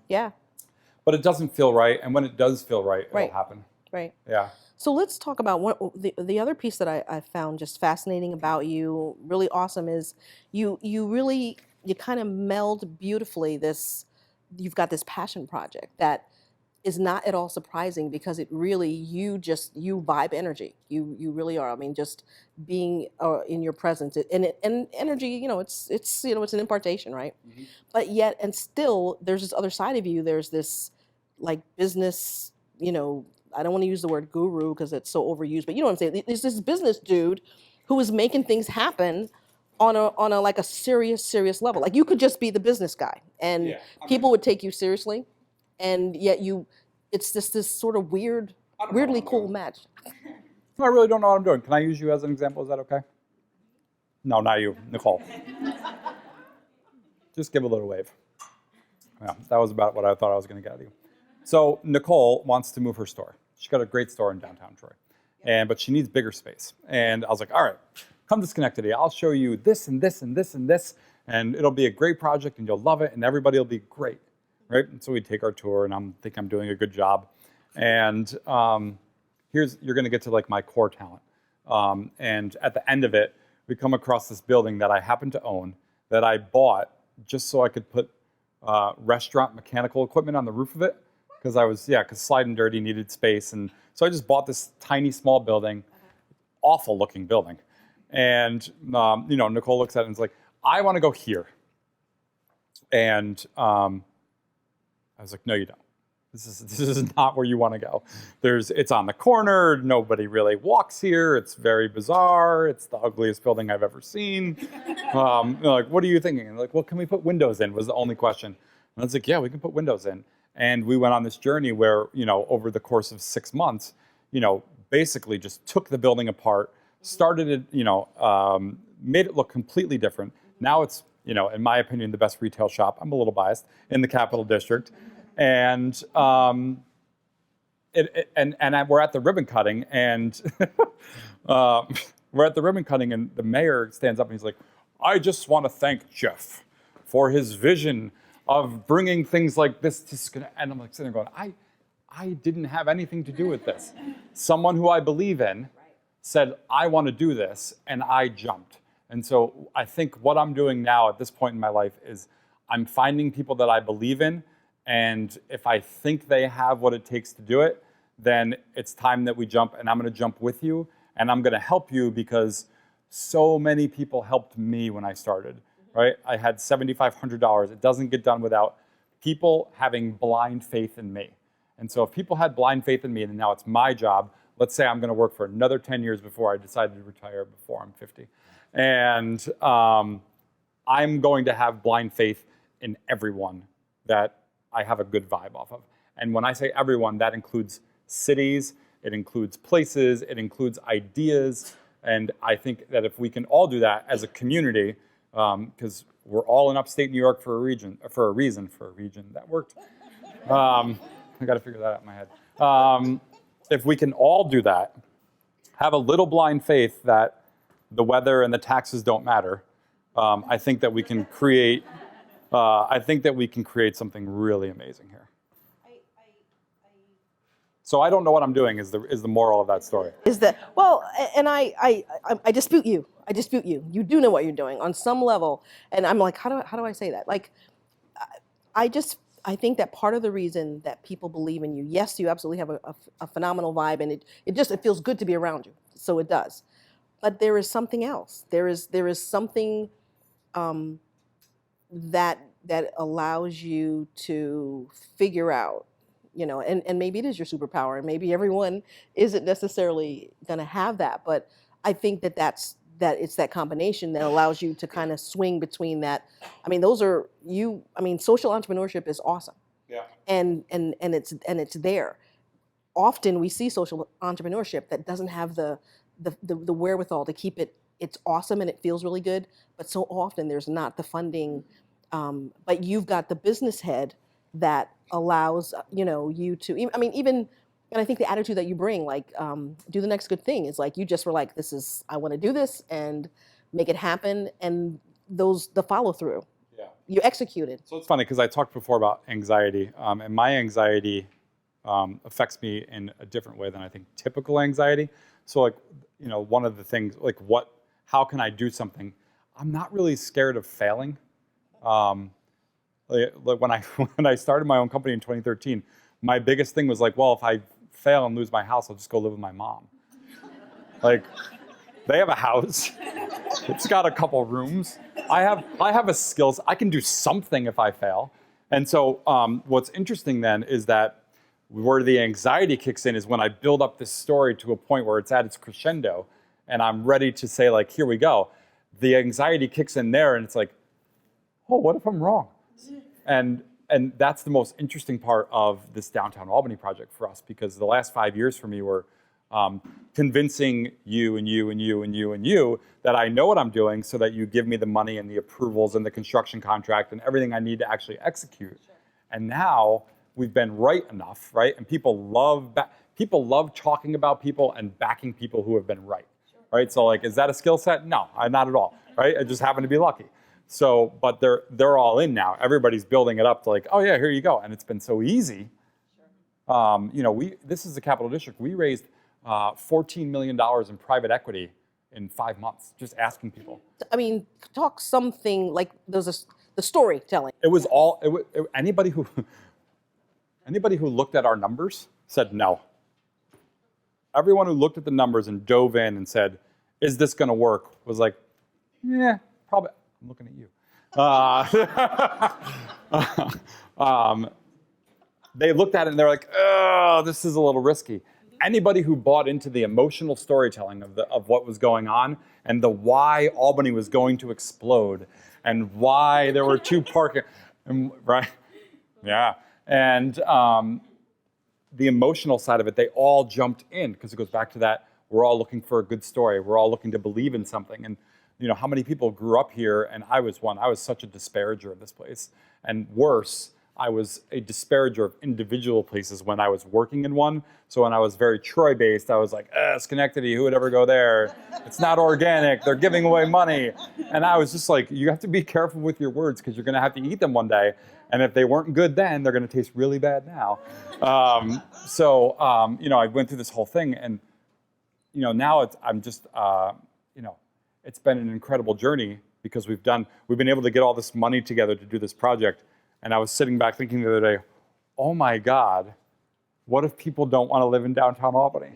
But it doesn't feel right, and when it does feel right, it'll happen. Right. Yeah. So let's talk about the other piece that I found just fascinating about you, really awesome, is you kind of meld beautifully this. You've got this passion project that is not at all surprising because it really you vibe energy. You really are. I mean, just being in your presence and energy. It's an impartation, right? Mm-hmm. But yet and still, there's this other side of you. There's this like business. I don't want to use the word guru because it's so overused, but you know what I'm saying. There's this business dude who is making things happen on a like a serious level. Like you could just be the business guy, and people would take you seriously, and yet it's just this sort of weirdly cool match. I really don't know what I'm doing. Can I use you as an example? Is that okay? No, not you, Nicole. Just give a little wave. Yeah, that was about what I thought I was going to get out of you. So Nicole wants to move her store. She's got a great store in downtown Troy, but she needs bigger space. And I was like, all right, come to Schenectady. I'll show you this and this and this and this, and it'll be a great project, and you'll love it, and everybody will be great, right? And so we take our tour, and I think I'm doing a good job. And you're going to get to like my core talent. And at the end of it, we come across this building that I happen to own that I bought just so I could put restaurant mechanical equipment on the roof of it. because because Slide and Dirty needed space. And so I just bought this tiny, small building, awful looking building. And, Nicole looks at it and is like, I want to go here. And I was like, no, you don't. This is not where you want to go. It's on the corner. Nobody really walks here. It's very bizarre. It's the ugliest building I've ever seen. Like, what are you thinking? And like, well, can we put windows in? Was the only question. And I was like, yeah, we can put windows in. And we went on this journey where, over the course of 6 months, basically just took the building apart, started it, made it look completely different. Now it's, in my opinion, the best retail shop. I'm a little biased in the Capital District. And we're at the ribbon cutting, and the mayor stands up and he's like, I just want to thank Jeff for his vision of bringing things like this to Schenectady. And I'm like sitting there going, I didn't have anything to do with this. Someone who I believe in said, I want to do this, and I jumped. And so I think what I'm doing now at this point in my life is I'm finding people that I believe in, and if I think they have what it takes to do it, then it's time that we jump, and I'm going to jump with you, and I'm going to help you because so many people helped me when I started, right? I had $7,500. It doesn't get done without people having blind faith in me. And so if people had blind faith in me, and now it's my job, let's say I'm going to work for another 10 years before I decided to retire before I'm 50. And I'm going to have blind faith in everyone that I have a good vibe off of. And when I say everyone, that includes cities, it includes places, it includes ideas. And I think that if we can all do that as a community, because we're all in upstate New York for a reason, that worked. I got to figure that out in my head. If we can all do that, have a little blind faith that the weather and the taxes don't matter, I think that we can create. I think that we can create something really amazing here. So I don't know what I'm doing is the moral of that story. Is that, well, and I dispute you. I dispute you. You do know what you're doing on some level. And I'm like, how do I say that? Like, I think that part of the reason that people believe in you, yes, you absolutely have a phenomenal vibe, and it feels good to be around you. So it does. But there is something else. There is something that allows you to figure out, and maybe it is your superpower, and maybe everyone isn't necessarily going to have that. But I think that it's that combination that allows you to kind of swing between that. I mean, social entrepreneurship is awesome. Yeah. And it's there. Often we see social entrepreneurship that doesn't have the wherewithal to keep it's awesome and it feels really good, but so often there's not the funding. But you've got the business head that allows you to. Even. And I think the attitude that you bring, like, do the next good thing, is like you just were like, I want to do this and make it happen, and the follow through. Yeah. You executed. So it's funny because I talked before about anxiety, and my anxiety affects me in a different way than I think typical anxiety. So like, one of the things, like how can I do something? I'm not really scared of failing. Like when I started my own company in 2013, my biggest thing was like, well, if I fail and lose my house, I'll just go live with my mom. Like, they have a house. It's got a couple rooms. I have a skills. I can do something if I fail. And so what's interesting then is that where the anxiety kicks in is when I build up this story to a point where it's at its crescendo and I'm ready to say, like, here we go. The anxiety kicks in there and it's like, oh, what if I'm wrong? And that's the most interesting part of this downtown Albany project for us, because the last 5 years for me were convincing you and you and you and you and you that I know what I'm doing, so that you give me the money and the approvals and the construction contract and everything I need to actually execute. Sure. And now we've been right enough, right? And people love talking about people and backing people who have been right, sure. Right? So like, is that a skill set? No, not at all, right? I just happen to be lucky. So, but they're all in now. Everybody's building it up to like, oh yeah, here you go. And it's been so easy. Sure. This is the Capital District. We raised $14 million in private equity in 5 months, just asking people. I mean, talk something like the storytelling. It was anybody who, Anybody who looked at our numbers said no. Everyone who looked at the numbers and dove in and said, is this going to work, was like, yeah, probably. I'm looking at you. They looked at it and they're like, oh, this is a little risky. Anybody who bought into the emotional storytelling of what was going on and the why Albany was going to explode and why there were two parking, right? Yeah. And the emotional side of it, they all jumped in because it goes back to that, we're all looking for a good story. We're all looking to believe in something. And you know, how many people grew up here, and I was one. I was such a disparager of this place. And worse, I was a disparager of individual places when I was working in one. So when I was very Troy-based, I was like, Schenectady, who would ever go there? It's not organic. They're giving away money. And I was just like, you have to be careful with your words because you're going to have to eat them one day. And if they weren't good then, they're going to taste really bad now. You know, I went through this whole thing. And, you know, now you know, it's been an incredible journey because we've been able to get all this money together to do this project. And I was sitting back thinking the other day, oh my God, what if people don't want to live in downtown Albany?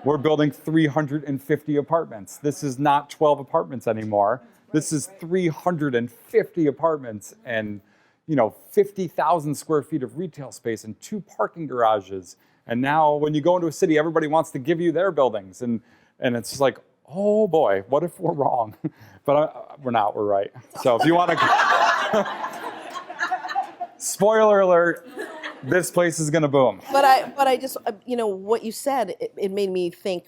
We're building 350 apartments. This is not 12 apartments anymore. This is 350 apartments and, you know, 50,000 square feet of retail space and 2 parking garages. And now when you go into a city, everybody wants to give you their buildings. And it's just like, oh boy, what if we're wrong? But we're not, we're right. So if you want to, spoiler alert, this place is gonna boom. But I just, you know, what you said, it made me think,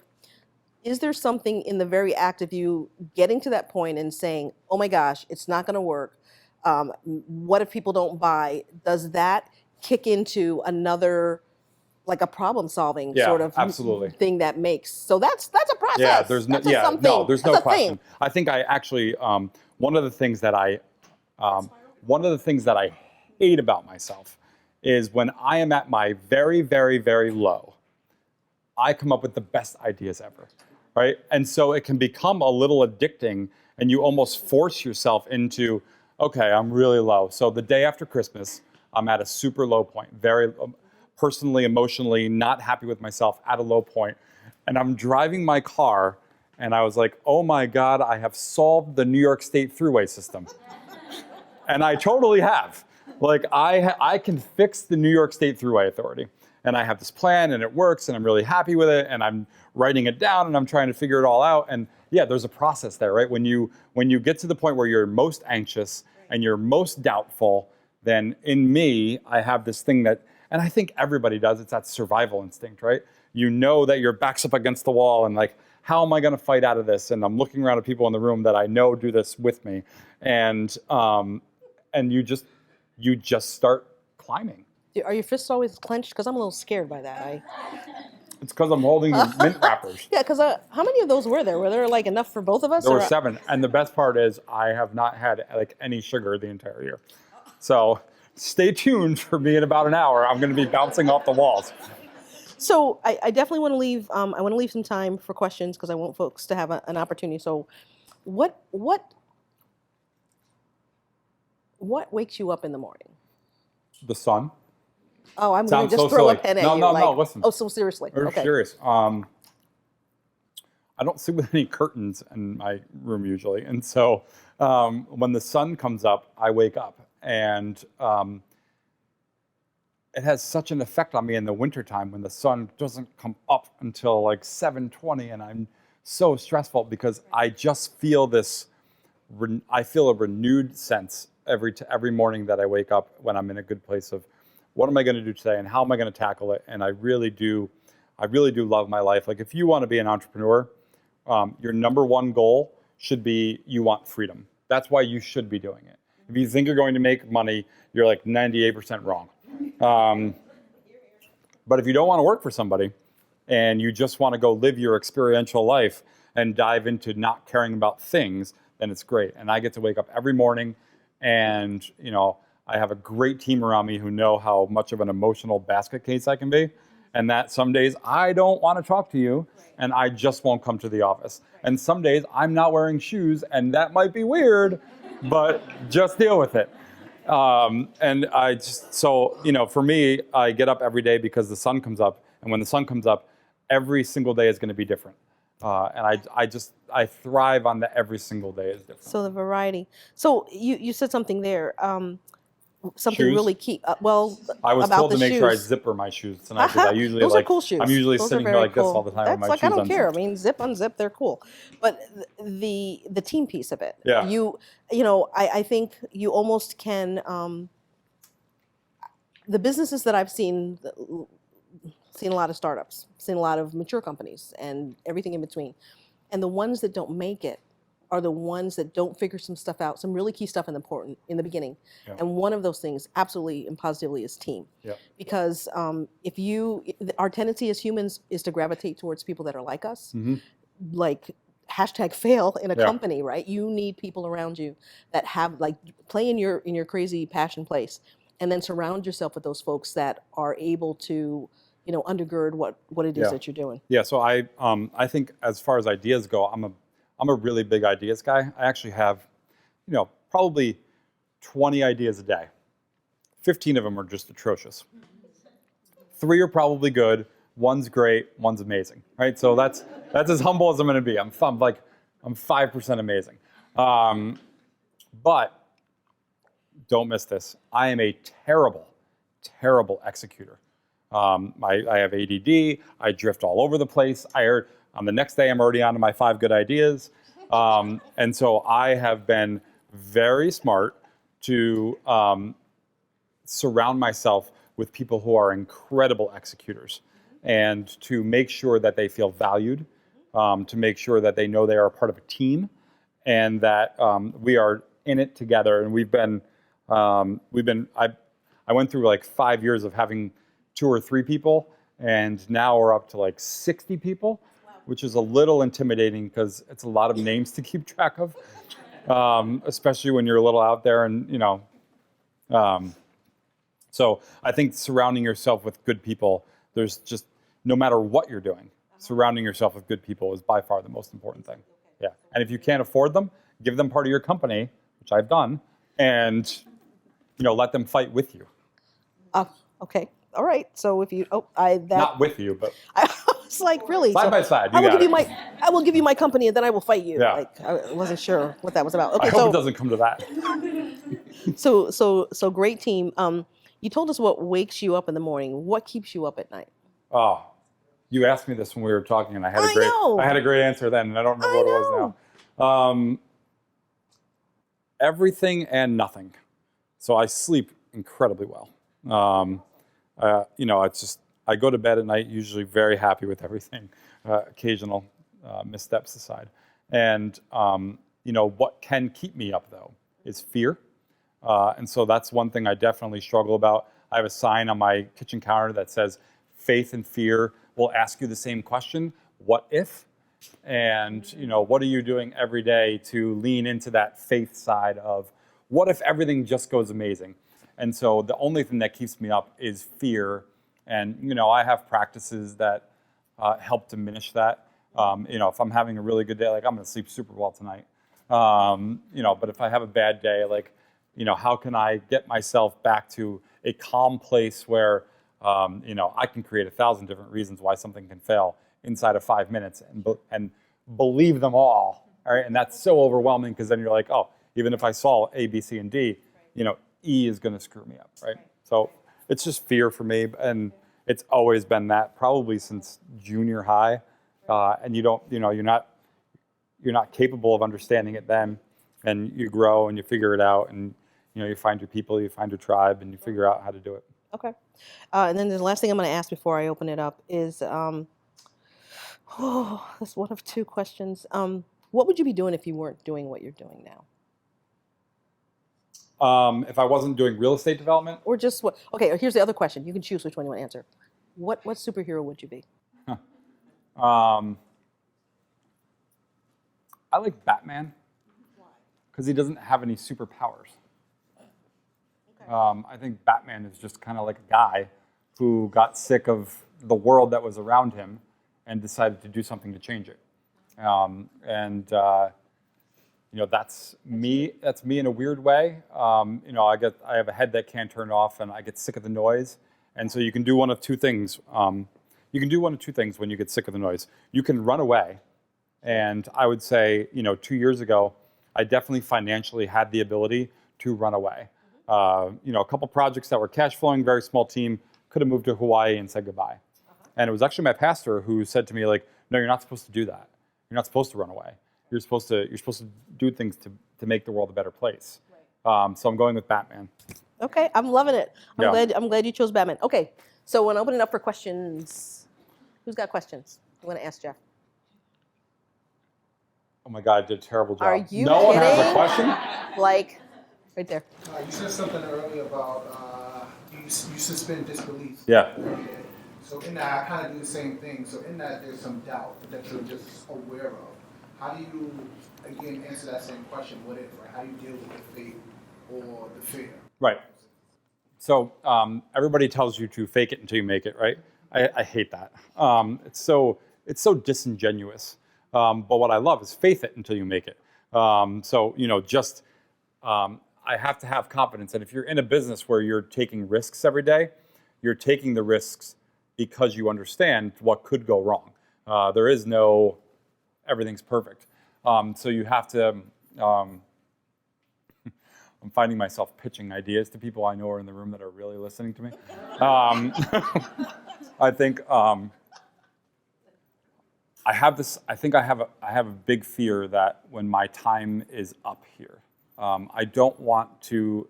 is there something in the very act of you getting to that point and saying, oh my gosh, it's not gonna work. What if people don't buy? Does that kick into another, like a problem-solving sort of absolutely. Thing that makes? So that's a process. Yeah, there's no, there's no question. Thing. I think I actually one of the things that I hate about myself is when I am at my very, very, very low, I come up with the best ideas ever, right? And so it can become a little addicting, and you almost force yourself into, okay, I'm really low. So the day after Christmas, I'm at a super low point, very personally, emotionally, not happy with myself, at a low point. And I'm driving my car, and I was like, oh my God, I have solved the New York State thruway system. And I totally have. Like, I can fix the New York State Thruway Authority. And I have this plan, and it works, and I'm really happy with it, and I'm writing it down, and I'm trying to figure it all out. And yeah, there's a process there, right? When you get to the point where you're most anxious and you're most doubtful, then in me, I have this thing that, and I think everybody does, it's that survival instinct, right? You know that your back's up against the wall, and like, how am I gonna fight out of this? And I'm looking around at people in the room that I know do this with me. And you just start climbing. Are your fists always clenched? Because I'm a little scared by that. It's because I'm holding the mint wrappers. Yeah, because how many of those were there? Were there like enough for both of us? There were 7. And the best part is I have not had like any sugar the entire year. So stay tuned for me in about an hour. I'm going to be bouncing off the walls. So I definitely want to leave. I want to leave some time for questions because I want folks to have an opportunity. So what wakes you up in the morning? The sun. Oh, I'm going Sounds to just so throw silly. a pen at No, you. no, listen. Oh, so seriously. We're Okay. serious. I don't sleep with any curtains in my room usually. And so when the sun comes up, I wake up. And it has such an effect on me in the wintertime when the sun doesn't come up until like 7:20. And I'm so stressful because I just feel I feel a renewed sense every morning that I wake up when I'm in a good place of what am I going to do today and how am I going to tackle it? And I really do love my life. Like if you want to be an entrepreneur, your number one goal should be you want freedom. That's why you should be doing it. If you think you're going to make money, you're like 98% wrong. But if you don't want to work for somebody and you just want to go live your experiential life and dive into not caring about things, then it's great. And I get to wake up every morning and, you know, I have a great team around me who know how much of an emotional basket case I can be. And that some days I don't want to talk to you and I just won't come to the office. And some days I'm not wearing shoes and that might be weird, but just deal with it. And I just, so, for me, I get up every day because the sun comes up. And when the sun comes up, every single day is going to be different. And I thrive on the every single day is different. So the variety. So you said something there. Something Shoes? really key. I was about told the to make sure I shoes. zipper my shoes tonight because I usually Those are cool shoes. I'm usually Those are sitting here very like this cool. all the time That's with my like, shoes I don't unzipped. care. I mean, zip, unzip, they're cool. But the team piece of it. Yeah. I think you almost can. The businesses that I've seen a lot of startups, seen a lot of mature companies, and everything in between. And the ones that don't make it are the ones that don't figure some stuff out, some really key stuff in the beginning. Yeah. And one of those things, absolutely and positively, is team. Yeah. Because our tendency as humans is to gravitate towards people that are like us, like #fail in a company, right? You need people around you that have play in your crazy passion place, and then surround yourself with those folks that are able to undergird what it is that you're doing. Yeah. So I think as far as ideas go, I'm a really big ideas guy. I actually have, probably 20 ideas a day. 15 of them are just atrocious. 3 are probably good. 1's great. 1's amazing. Right. So that's as humble as I'm going to be. I'm 5% amazing. But don't miss this. I am a terrible, terrible executor. I have ADD. I drift all over the place. On the next day, I'm already on to my 5 good ideas. And so I have been very smart to surround myself with people who are incredible executors and to make sure that they feel valued, to make sure that they know they are a part of a team and that we are in it together. And I went through like 5 years of having 2 or 3 people, and now we're up to 60 people, which is a little intimidating because it's a lot of names to keep track of, especially when you're a little out there and, so I think surrounding yourself with good people, there's just, no matter what you're doing, surrounding yourself with good people is by far the most important thing. Yeah. And if you can't afford them, give them part of your company, which I've done, and, let them fight with you. Okay. All right. So if you, not with you, but I was like, really? Side by side. I will give you my company, and then I will fight you. Yeah. I wasn't sure what that was about. Okay. I hope it doesn't come to that. So great team. You told us what wakes you up in the morning. What keeps you up at night? Oh, you asked me this when we were talking, and I had a great answer then, and I don't know what it was now. Everything and nothing. So I sleep incredibly well. It's just, I go to bed at night usually very happy with everything, occasional missteps aside. And, what can keep me up, though, is fear. And so that's one thing I definitely struggle about. I have a sign on my kitchen counter that says, faith and fear will ask you the same question, what if? And, what are you doing every day to lean into that faith side of, what if everything just goes amazing? And so the only thing that keeps me up is fear. And, I have practices that help diminish that. If I'm having a really good day, I'm going to sleep super well tonight. But if I have a bad day, how can I get myself back to a calm place where, I can create 1,000 different reasons why something can fail inside of 5 minutes and believe them all. All right. And that's so overwhelming because then you're like, oh, even if I saw A, B, C, and D, E is going to screw me up, right? So it's just fear for me, and it's always been that probably since junior high. And you're not capable of understanding it then, and you grow and you figure it out, and you find your people, you find your tribe, and you figure out how to do it. Okay. And then the last thing I'm going to ask before I open it up is, that's one of 2 questions. What would you be doing if you weren't doing what you're doing now? If I wasn't doing real estate development? Or just what? Okay, here's the other question. You can choose which one you want to answer. What superhero would you be? I like Batman because he doesn't have any superpowers. Okay. I think Batman is just kind of like a guy who got sick of the world that was around him and decided to do something to change it. that's me. That's me in a weird way. I have a head that can't turn off, and I get sick of the noise. And so you can do one of two things. You can do one of two things when you get sick of the noise. You can run away, and I would say, 2 years ago, I definitely financially had the ability to run away. A couple projects that were cash flowing, very small team, could have moved to Hawaii and said goodbye. And it was actually my pastor who said to me, like, no, you're not supposed to do that. You're not supposed to run away. You're supposed to do things to make the world a better place. Right. So I'm going with Batman. Okay, I'm loving it. I'm glad you chose Batman. Okay, so we're opening up for questions. Who's got questions? I'm going to ask Jeff. Oh my God, I did a terrible job. Are you No kidding? one has a question? Like, right there. You said something earlier about you suspend disbelief. Yeah. So in that, I kind of do the same thing. So in that, there's some doubt that you're just aware of. How do you, again, answer that same question, what if, right? How do you deal with the faith or the fear? Right. So everybody tells you to fake it until you make it, right? I hate that. It's so disingenuous. But what I love is faith it until you make it. I have to have confidence. And if you're in a business where you're taking risks every day, you're taking the risks because you understand what could go wrong. There is no everything's perfect. So you have to, I'm finding myself pitching ideas to people I know are in the room that are really listening to me. I think I have a big fear that when my time is up here, I don't want to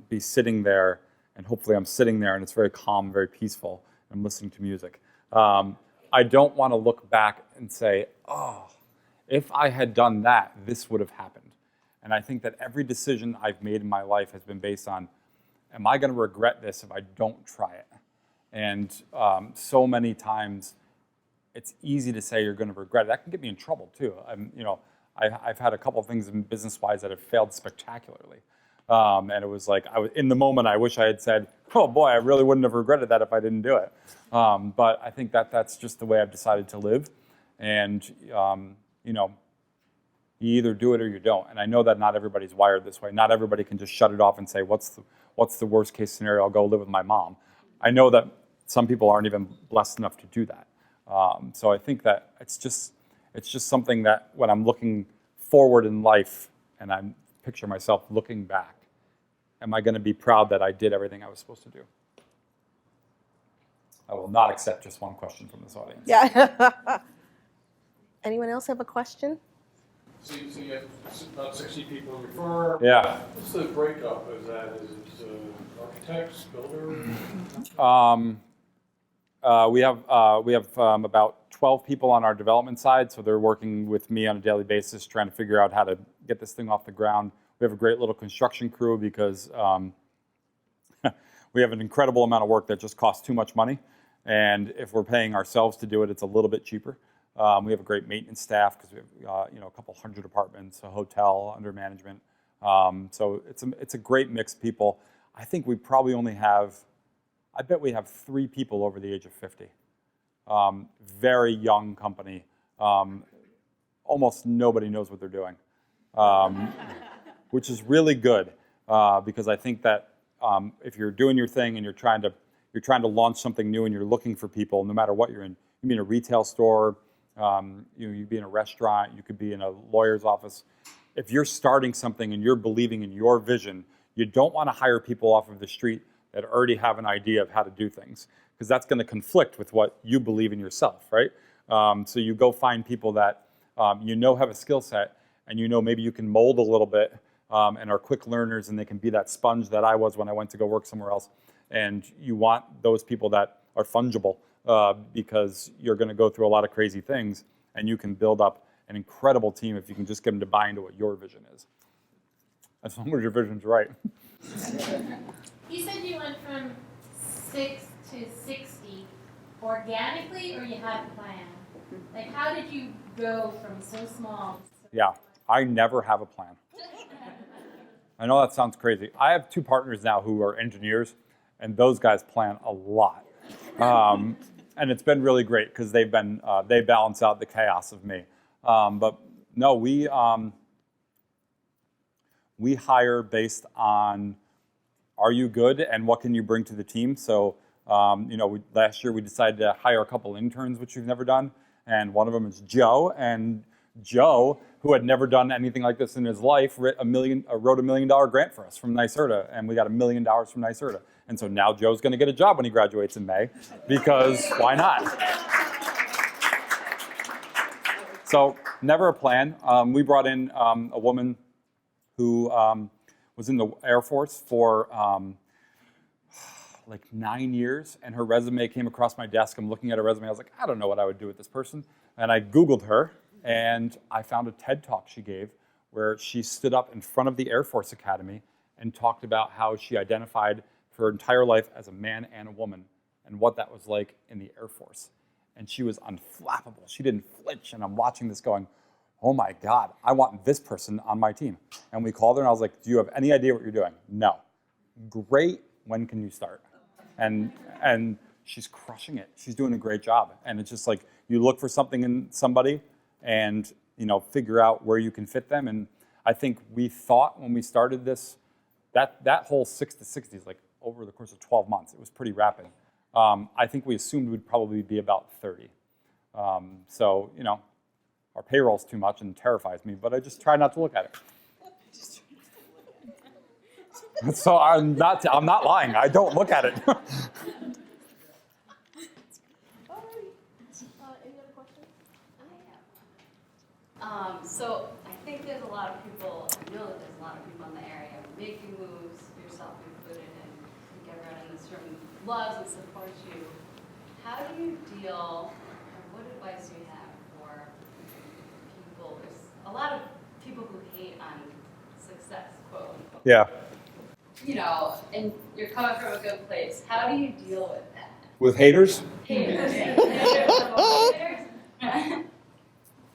be sitting there, and hopefully I'm sitting there and it's very calm, very peaceful, and I'm listening to music. I don't want to look back and say, oh, if I had done that, this would have happened. And I think that every decision I've made in my life has been based on, am I going to regret this if I don't try it? And so many times, it's easy to say you're going to regret it. That can get me in trouble too. I've had a couple of things in business-wise that have failed spectacularly. And it was like, in the moment, I wish I had said, oh boy, I really wouldn't have regretted that if I didn't do it. But I think that's just the way I've decided to live. And, you either do it or you don't. And I know that not everybody's wired this way. Not everybody can just shut it off and say, what's the worst case scenario? I'll go live with my mom. I know that some people aren't even blessed enough to do that. So I think that it's just something that when I'm looking forward in life and I picture myself looking back, am I going to be proud that I did everything I was supposed to do? I will not accept just one question from this audience. Yeah. Anyone else have a question? So you have about 60 people in your firm. Yeah. What's the breakup? Is it architects, builders? We have about 12 people on our development side, so they're working with me on a daily basis, trying to figure out how to get this thing off the ground. We have a great little construction crew because we have an incredible amount of work that just costs too much money, and if we're paying ourselves to do it, it's a little bit cheaper. We have a great maintenance staff because we have a couple hundred apartments, a hotel under management. So it's a great mix of people. I think we probably only have, I bet we have 3 people over the age of 50. Very young company. Almost nobody knows what they're doing, which is really good because I think that if you're doing your thing and you're trying to launch something new and you're looking for people, no matter what you're in, you mean a retail store, you'd be in a restaurant, you could be in a lawyer's office. If you're starting something and you're believing in your vision, you don't want to hire people off of the street that already have an idea of how to do things, because that's going to conflict with what you believe in yourself, right? So you go find people that have a skill set, and maybe you can mold a little bit, and are quick learners, and they can be that sponge that I was when I went to go work somewhere else. And you want those people that are fungible, because you're going to go through a lot of crazy things, and you can build up an incredible team if you can just get them to buy into what your vision is. As long as your vision's right. You said you went from 6 to 60 organically, or you had a plan? Like, how did you go from so small? Yeah, I never have a plan. I know that sounds crazy. I have 2 partners now who are engineers, and those guys plan a lot. And it's been really great because they balance out the chaos of me. But no, we we hire based on, are you good and what can you bring to the team? So, last year we decided to hire a couple interns, which we've never done. And one of them is Joe. And Joe, who had never done anything like this in his life, wrote $1 million grant for us from NYSERDA. And we got $1 million from NYSERDA. And so now Joe's going to get a job when he graduates in May, because why not? So never a plan. We brought in a woman who was in the Air Force for like 9 years, and her resume came across my desk. I'm looking at her resume. I was like, I don't know what I would do with this person. And I Googled her, and I found a TED Talk she gave where she stood up in front of the Air Force Academy and talked about how she identified for her entire life as a man and a woman and what that was like in the Air Force. And she was unflappable. She didn't flinch. And I'm watching this going, oh my God, I want this person on my team. And we called her and I was like, do you have any idea what you're doing? No. Great. When can you start? And she's crushing it. She's doing a great job. And it's just like, you look for something in somebody and, figure out where you can fit them. And I think we thought when we started this, that whole 6 to 60 is like over the course of 12 months. It was pretty rapid. I think we assumed we'd probably be about 30. So, our payroll's too much and terrifies me, but I just try not to look at it. So I'm not lying. I don't look at it. Any other questions? So I think there's a lot of people, I know that there's a lot of people in the area making moves, yourself included, and I think everyone in this room loves and supports you. How do you deal, or what advice do you have for people? There's a lot of people who hate on success, quote unquote. Yeah. And you're coming from a good place. How do you deal with that? With haters? Haters.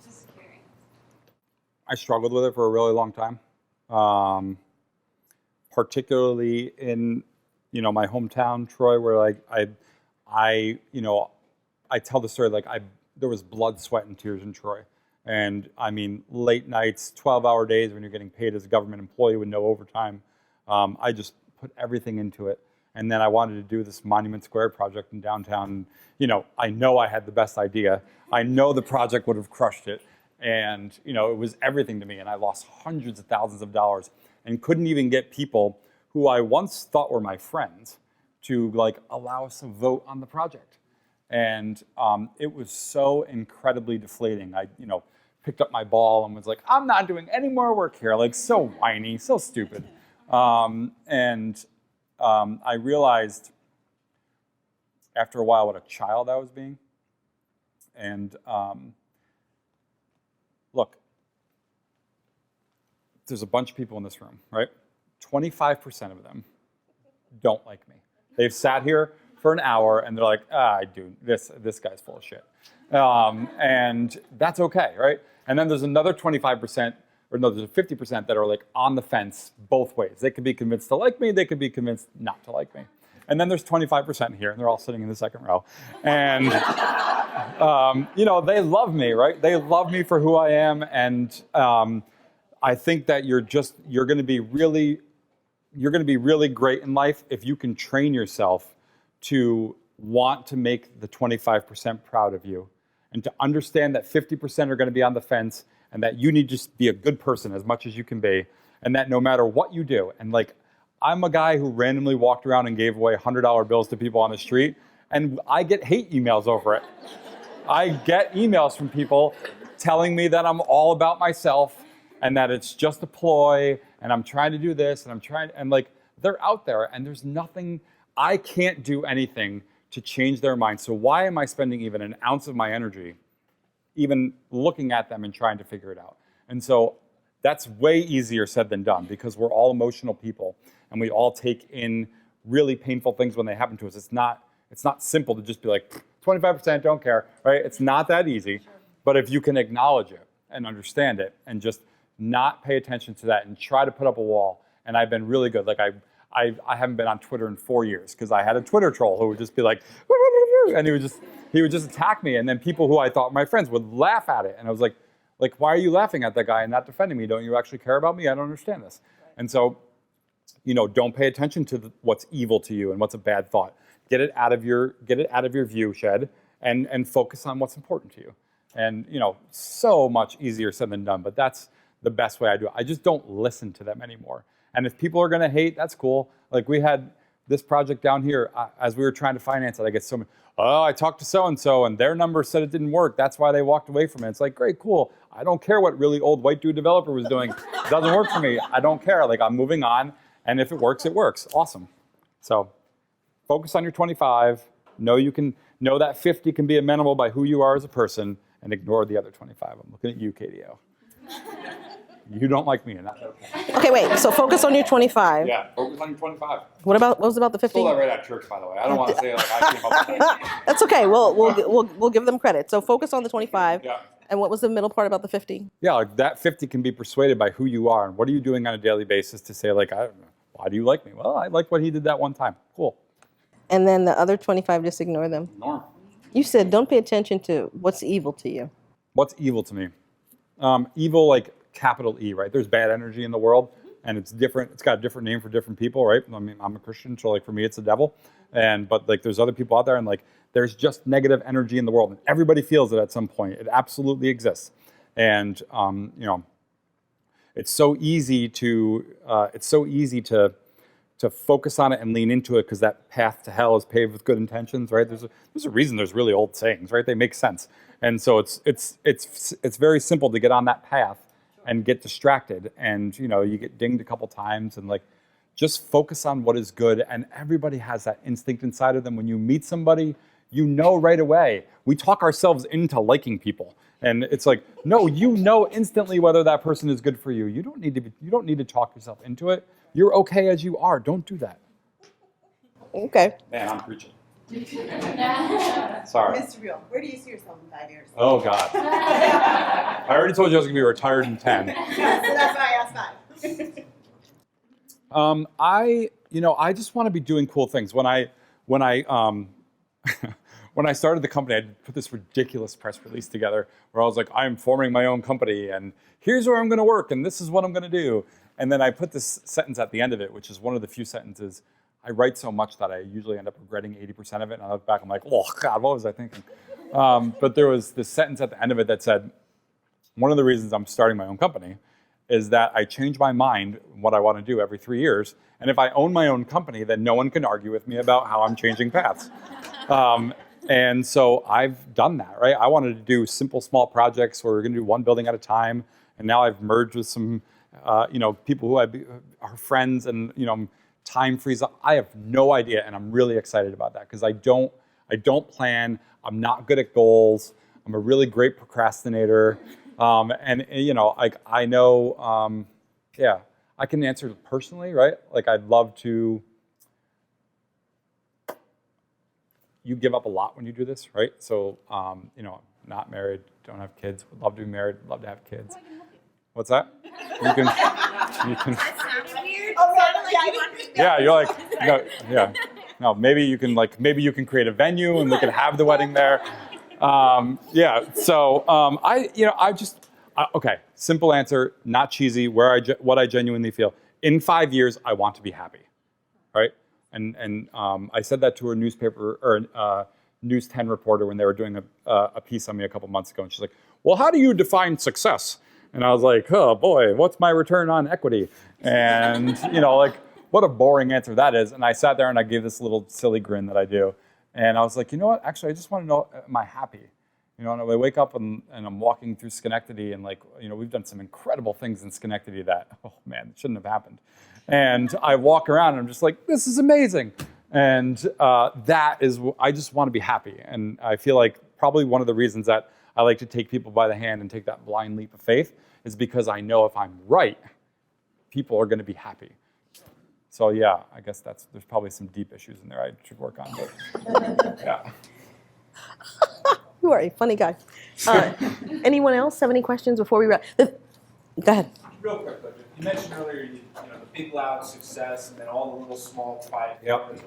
Just curious. I struggled with it for a really long time, particularly in my hometown, Troy, where I tell the story there was blood, sweat, and tears in Troy, and I mean late nights, 12-hour days when you're getting paid as a government employee with no overtime. I just put everything into it, and then I wanted to do this Monument Square project in downtown. I know I had the best idea. I know the project would have crushed it. And, it was everything to me. And I lost hundreds of thousands of dollars and couldn't even get people who I once thought were my friends to allow us to vote on the project. And it was so incredibly deflating. I, picked up my ball and was like, I'm not doing any more work here. So whiny, so stupid. I realized after a while what a child I was being. And, look, there's a bunch of people in this room, right? 25% of them don't like me. They've sat here for an hour and they're like, dude, this guy's full of shit. And that's okay, right? And then there's another 25%, or no, there's 50% that are on the fence both ways. They could be convinced to like me, they could be convinced not to like me. And then there's 25% here, and they're all sitting in the second row. And, they love me, right? They love me for who I am. And I think that you're going to be really great in life if you can train yourself to want to make the 25% proud of you and to understand that 50% are going to be on the fence and that you need to just be a good person as much as you can be. And that no matter what you do, and I'm a guy who randomly walked around and gave away $100 bills to people on the street, and I get hate emails over it. I get emails from people telling me that I'm all about myself and that it's just a ploy and I'm trying to do this and they're out there and there's nothing, I can't do anything to change their mind. So why am I spending even an ounce of my energy even looking at them and trying to figure it out? And so that's way easier said than done because we're all emotional people and we all take in really painful things when they happen to us. It's not simple to just be like, 25% don't care, right? It's not that easy. But if you can acknowledge it and understand it and just not pay attention to that and try to put up a wall. And I've been really good. I haven't been on Twitter in 4 years because I had a Twitter troll who would just be like, and he would just attack me. And then people who I thought were my friends would laugh at it. And I was like, why are you laughing at that guy and not defending me? Don't you actually care about me? I don't understand this. And so, don't pay attention to what's evil to you and what's a bad thought. Get it out of your view shed and focus on what's important to you. And, so much easier said than done, but that's the best way I do it. I just don't listen to them anymore. And if people are going to hate, that's cool. Like we had this project down here, as we were trying to finance it, I get so many, I talked to so-and-so and their number said it didn't work. That's why they walked away from it. It's like, great, cool. I don't care what really old white dude developer was doing. It doesn't work for me. I don't care. Like I'm moving on. And if it works, it works. Awesome. So focus on your 25. Know that 50 can be amenable by who you are as a person, and ignore the other 25. I'm looking at you, KDO. You don't like me, and that's okay. Okay, wait. So focus on your 25. Yeah, focus on your 25. What was about the 50? Stole that right out of church, by the way. I don't want to say like I came up with that. That's okay. We'll give them credit. So focus on the 25. Yeah. And what was the middle part about the 50? Yeah, like that 50 can be persuaded by who you are and what are you doing on a daily basis to say like, I don't know, why do you like me? Well, I like what he did that one time. Cool. And then the other 25, just ignore them. Ignore. You said don't pay attention to what's evil to you. What's evil to me? Evil, like capital E, right? There's bad energy in the world, and it's different. It's got a different name for different people, right? I mean, I'm a Christian, so like for me, it's the devil. But like there's other people out there, and like there's just negative energy in the world, and everybody feels it at some point. It absolutely exists, and it's so easy to focus on it and lean into it because that path to hell is paved with good intentions, right? There's a reason there's really old sayings, right? They make sense. And so it's very simple to get on that path and get distracted. And, you get dinged a couple times and like, just focus on what is good. And everybody has that instinct inside of them. When you meet somebody, right away. We talk ourselves into liking people. And it's like, no, instantly whether that person is good for you. You don't need to talk yourself into it. You're okay as you are. Don't do that. Okay. Man, I'm preaching. Sorry. Mr. Buell, where do you see yourself in 5 years? Oh, God. I already told you I was going to be retired in 10. So that's why I asked 5. I just want to be doing cool things. When I started the company, I put this ridiculous press release together where I was like, I'm forming my own company, and here's where I'm going to work, and this is what I'm going to do. And then I put this sentence at the end of it, which is one of the few sentences. I write so much that I usually end up regretting 80% of it, and I look back, I'm like, oh, God, what was I thinking? But there was this sentence at the end of it that said, one of the reasons I'm starting my own company is that I change my mind what I want to do every 3 years. And if I own my own company, then no one can argue with me about how I'm changing paths. And so I've done that, right? I wanted to do simple, small projects where we're going to do one building at a time. And now I've merged with some, people who are friends and, time frees up. I have no idea. And I'm really excited about that because I don't plan. I'm not good at goals. I'm a really great procrastinator. I know, I can answer personally, right? Like I'd love to, you give up a lot when you do this, right? So, not married, don't have kids, would love to be married, love to have kids. What's that? You can. Weird. Oh, yeah, you're like, no, yeah. No, maybe you can create a venue and we can have the wedding there. Okay, simple answer, not cheesy, what I genuinely feel. In 5 years, I want to be happy, right? And I said that to a newspaper or a News 10 reporter when they were doing a piece on me a couple months ago. And she's like, well, how do you define success? And I was like, oh boy, what's my return on equity? And, what a boring answer that is. And I sat there and I gave this little silly grin that I do. And I was like, you know what? Actually, I just want to know, am I happy? And I wake up and I'm walking through Schenectady and we've done some incredible things in Schenectady that, oh man, it shouldn't have happened. And I walk around and I'm just like, this is amazing. And I just want to be happy. And I feel like probably one of the reasons that I like to take people by the hand and take that blind leap of faith is because I know if I'm right, people are going to be happy. So yeah, I guess there's probably some deep issues in there I should work on. But yeah. You are a funny guy. Anyone else have any questions before we wrap? Go ahead. Real quick, but you mentioned earlier, the big loud success and then all the little small quiet. Yep.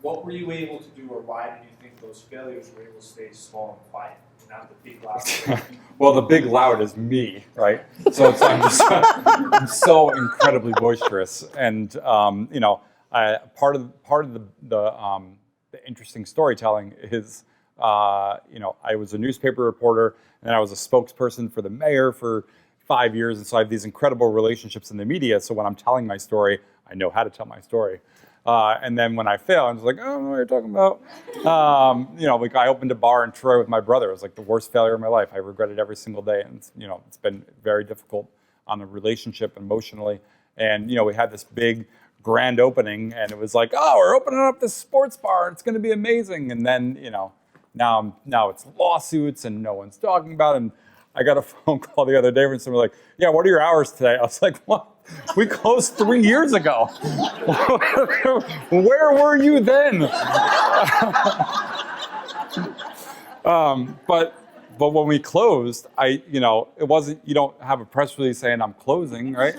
what were you able to do, or why did you think those failures were able to stay small and quiet, and not the big loud? Well, the big loud is me, right? So I'm so incredibly boisterous, and part of the interesting storytelling is, I was a newspaper reporter, and then I was a spokesperson for the mayor for 5 years, and so I have these incredible relationships in the media. So when I'm telling my story, I know how to tell my story. And then when I fail, I'm just like, I don't know what you're talking about. Like I opened a bar in Troy with my brother. It was like the worst failure of my life. I regret it every single day. And it's been very difficult on the relationship emotionally. And, we had this big grand opening, and it was like, oh, we're opening up this sports bar. It's going to be amazing. And then, now it's lawsuits and no one's talking about it. And I got a phone call the other day from someone like, yeah, what are your hours today? I was like, what? We closed 3 years ago. Where were you then? But when we closed, it wasn't, you don't have a press release saying I'm closing, right?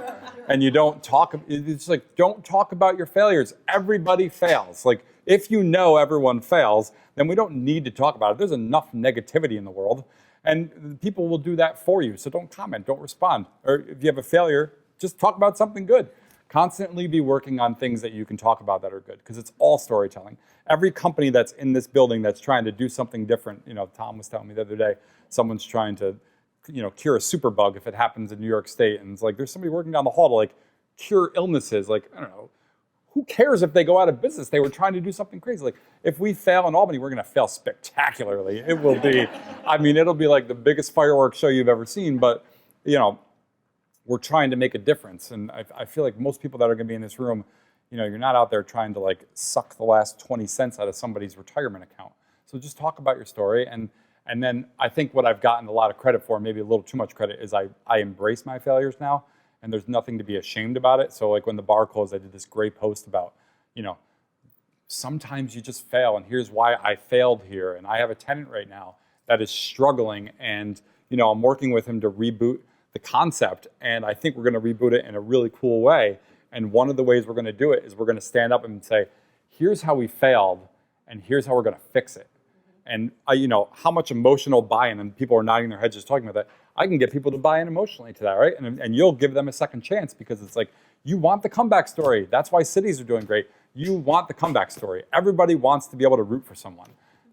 And you don't talk, it's like, don't talk about your failures. Everybody fails. Like, if everyone fails, then we don't need to talk about it. There's enough negativity in the world, and people will do that for you. So don't comment, don't respond. Or if you have a failure, just talk about something good. Constantly be working on things that you can talk about that are good, because it's all storytelling. Every company that's in this building that's trying to do something different, Tom was telling me the other day, someone's trying to, cure a superbug if it happens in New York State. And it's like, there's somebody working down the hall to like cure illnesses. Like, I don't know, who cares if they go out of business? They were trying to do something crazy. Like, if we fail in Albany, we're going to fail spectacularly. It will be, it'll be like the biggest fireworks show you've ever seen. But, we're trying to make a difference. And I feel like most people that are going to be in this room, you're not out there trying to like suck the last 20 cents out of somebody's retirement account. So just talk about your story. And then I think what I've gotten a lot of credit for, maybe a little too much credit, is I embrace my failures now. And there's nothing to be ashamed about it. So like when the bar closed, I did this great post about, sometimes you just fail, and here's why I failed here. And I have a tenant right now that is struggling, and I'm working with him to reboot the concept, and I think we're going to reboot it in a really cool way. And one of the ways we're going to do it is we're going to stand up and say, here's how we failed, and here's how we're going to fix it. And how much emotional buy-in, and people are nodding their heads just talking about that, I can get people to buy in emotionally to that, right? And you'll give them a second chance, because it's like, you want the comeback story. That's why cities are doing great. You want the comeback story. Everybody wants to be able to root for someone.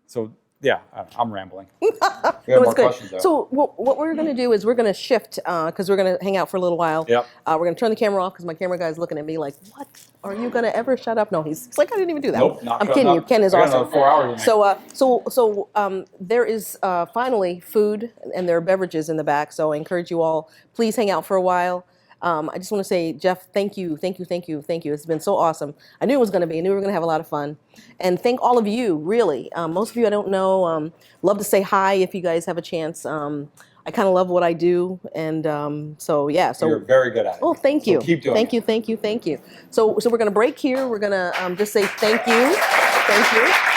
So yeah, I'm rambling. We have No, more it's good. questions, though. So what we're going to do is we're going to shift, because we're going to hang out for a little while. Yep. We're going to turn the camera off, because my camera guy's looking at me like, what? Are you going to ever shut up? No, he's like, I didn't even do that. Nope, not I'm shutting kidding you. up. Ken is I got awesome. another 4 hours in me. So there is finally food, and there are beverages in the back. So I encourage you all, please hang out for a while. I just want to say, Jeff, thank you. It's been so awesome. I knew it was going to be. I knew we were going to have a lot of fun. And thank all of you, really. Most of you I don't know. Love to say hi if you guys have a chance. I kind of love what I do. And so, yeah. So You're very good at it. Oh, thank you. So keep doing it. Thank you. So we're going to break here. We're going to just say thank you. Thank you.